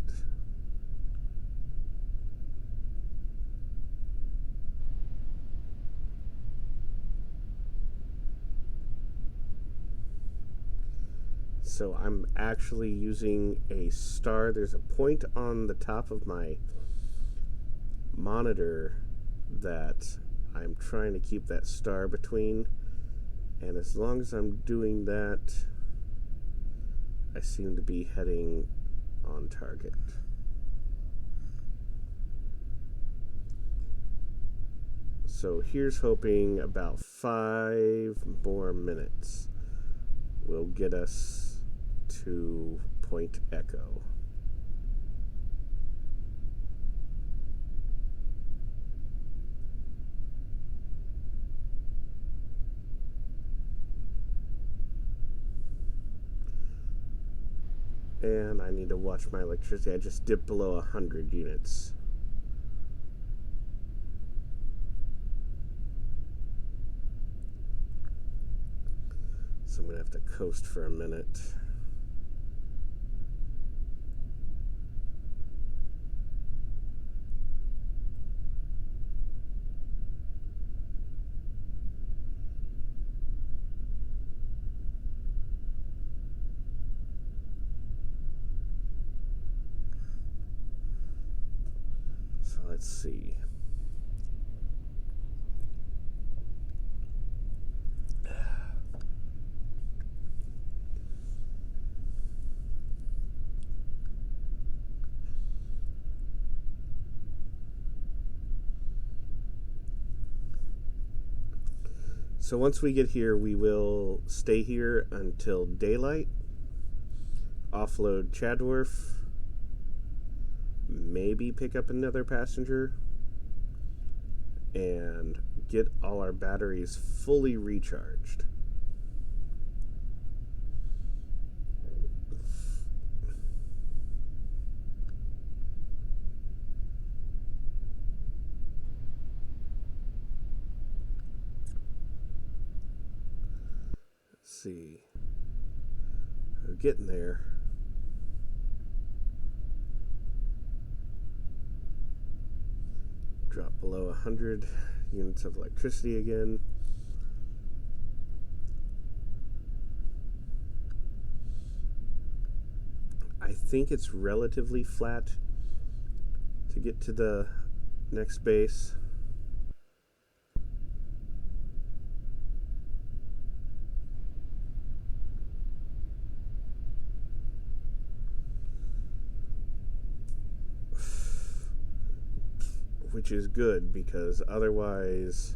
So I'm actually using a star. There's a point on the top of my monitor that I'm trying to keep that star between. And as long as I'm doing that, I seem to be heading on target. So here's hoping about 5 more minutes will get us to Point Echo. And I need to watch my electricity. I just dipped below 100 units. So I'm going to have to coast for a minute. So let's see. So once we get here, we will stay here until daylight, offload Chadworth, maybe pick up another passenger, and get all our batteries fully recharged. Let's see. We're getting there. Drop below 100 units of electricity again. I think it's relatively flat to get to the next base. Which is good, because otherwise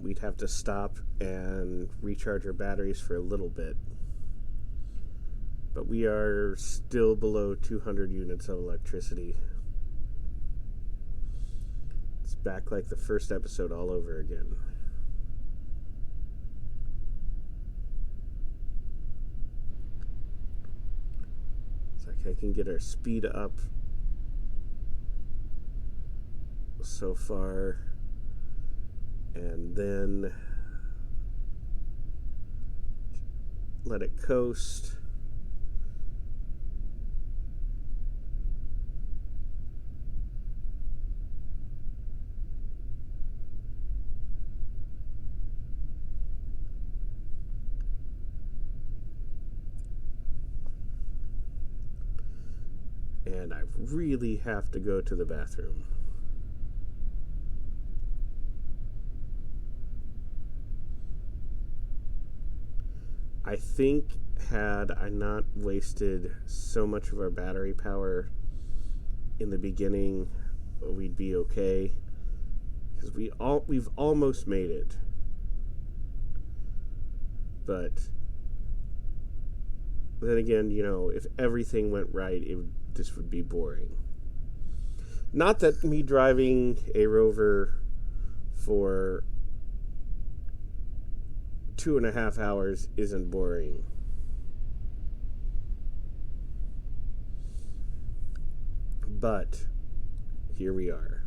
we'd have to stop and recharge our batteries for a little bit. But we are still below 200 units of electricity. It's back like the first episode all over again. It's like I can get our speed up so far, and then let it coast. And I really have to go to the bathroom. I think had I not wasted so much of our battery power in the beginning, we'd be okay. Because we've almost made it. But then again, if everything went right, this would be boring. Not that me driving a Rover for 2.5 hours isn't boring. But here we are.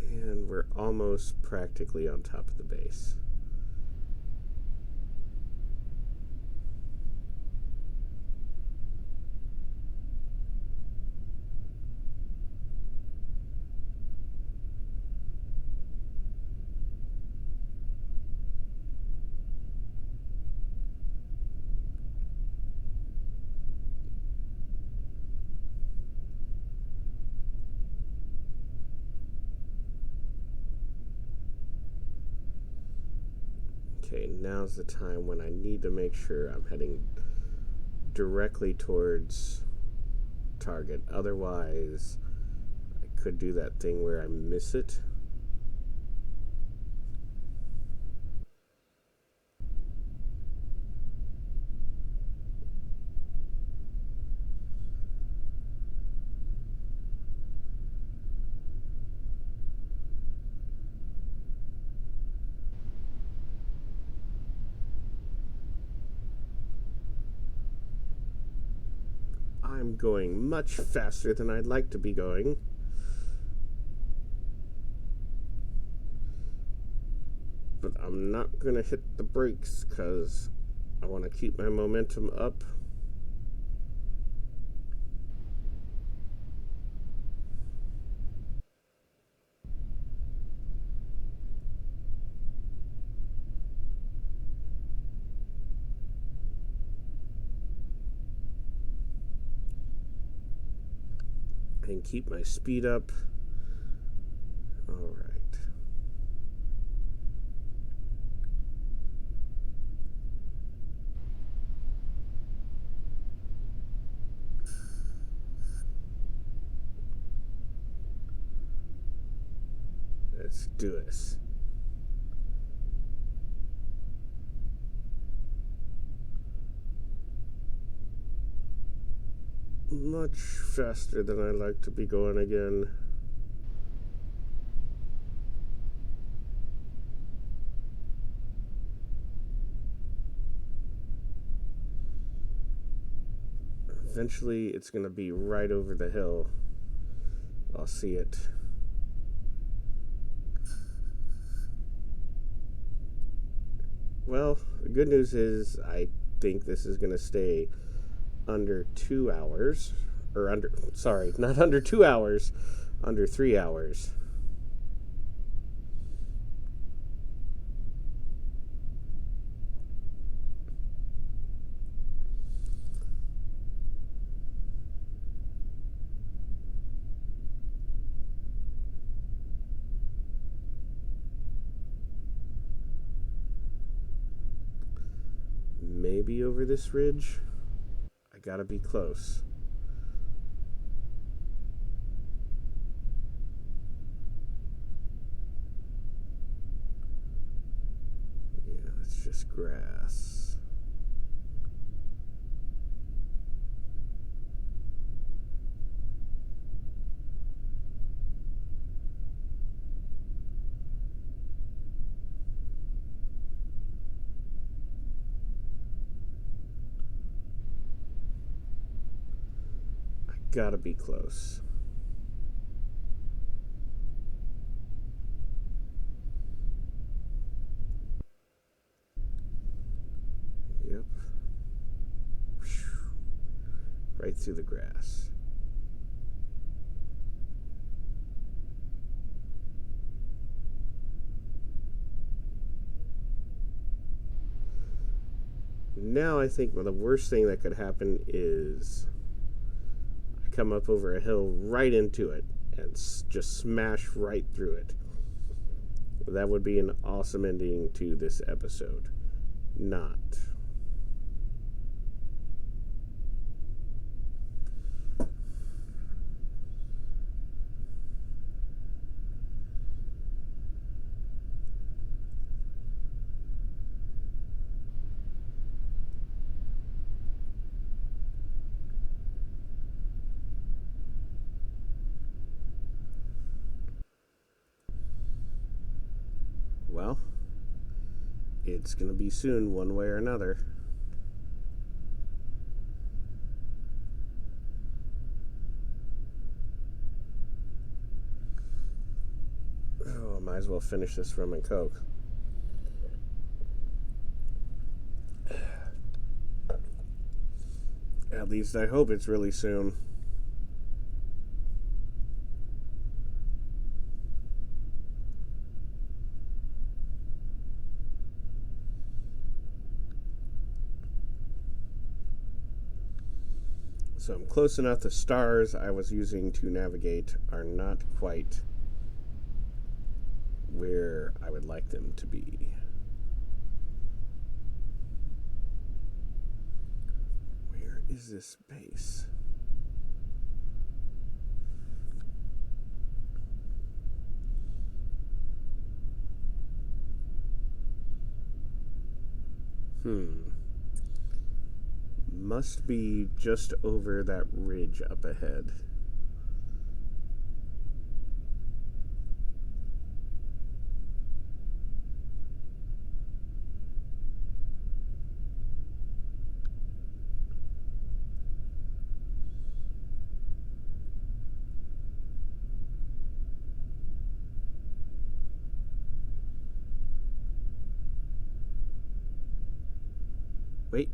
And we're almost practically on top of the base. Okay, now's the time when I need to make sure I'm heading directly towards target. Otherwise, I could do that thing where I miss it. I'm going much faster than I'd like to be going. But I'm not going to hit the brakes because I want to keep my momentum up. And keep my speed up. All right. Let's do this. Much faster than I like to be going again. Eventually, it's going to be right over the hill. I'll see it. Well, the good news is I think this is going to stay under 2 hours. Or not under 2 hours, under 3 hours. Maybe over this ridge. I gotta be close. Yeah, it's just grass. Gotta be close. Yep. Right through the grass. Now I think the worst thing that could happen is come up over a hill right into it and just smash right through it. That would be an awesome ending to this episode. Not. Well, it's going to be soon, one way or another. Oh, I might as well finish this rum and coke. At least I hope it's really soon. So I'm close enough. The stars I was using to navigate are not quite where I would like them to be. is this base? Must be just over that ridge up ahead.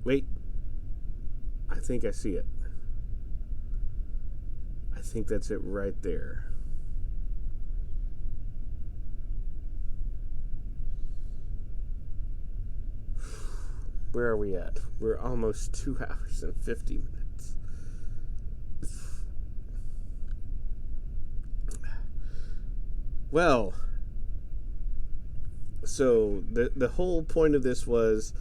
Wait. I think I see it. I think that's it right there. Where are we at? We're almost 2 hours and 50 minutes. Well, so the whole point of this was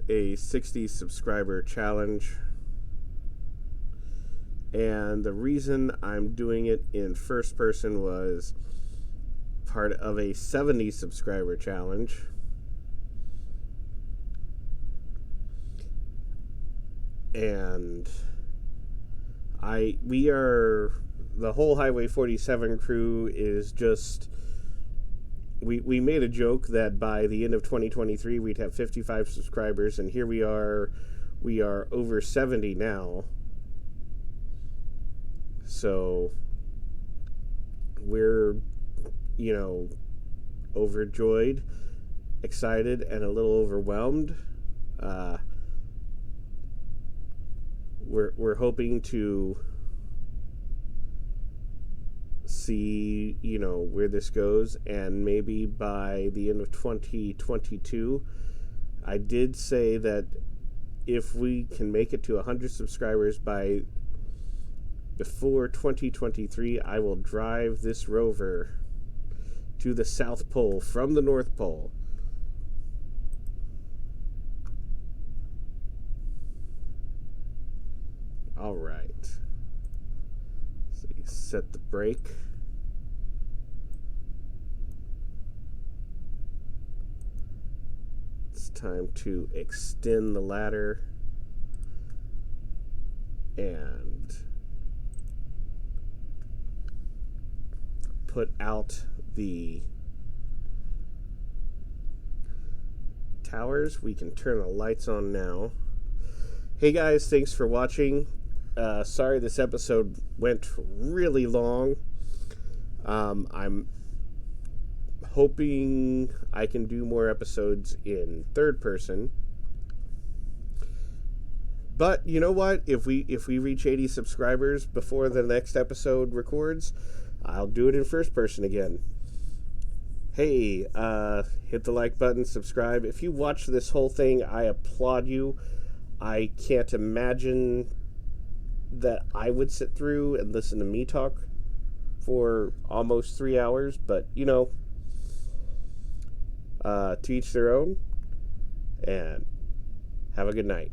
a 60 subscriber challenge. And the reason I'm doing it in first person was part of a 70 subscriber challenge. And the whole Highway 47 crew is just, we made a joke that by the end of 2023 we'd have 55 subscribers, and here we are over 70 now. So we're, overjoyed, excited, and a little overwhelmed. We're hoping to see, where this goes, and maybe by the end of 2022, I did say that if we can make it to 100 subscribers before 2023, I will drive this Rover to the South Pole from the North Pole. All right. So you set the brake. It's time to extend the ladder and put out the towers. We can turn the lights on now. Hey guys, thanks for watching. Sorry this episode went really long. I'm hoping I can do more episodes in third person. But you know what? If we reach 80 subscribers before the next episode records, I'll do it in first person again. Hey, hit the like button, subscribe. If you watch this whole thing, I applaud you. I can't imagine that I would sit through and listen to me talk for almost 3 hours, but to each their own, and have a good night.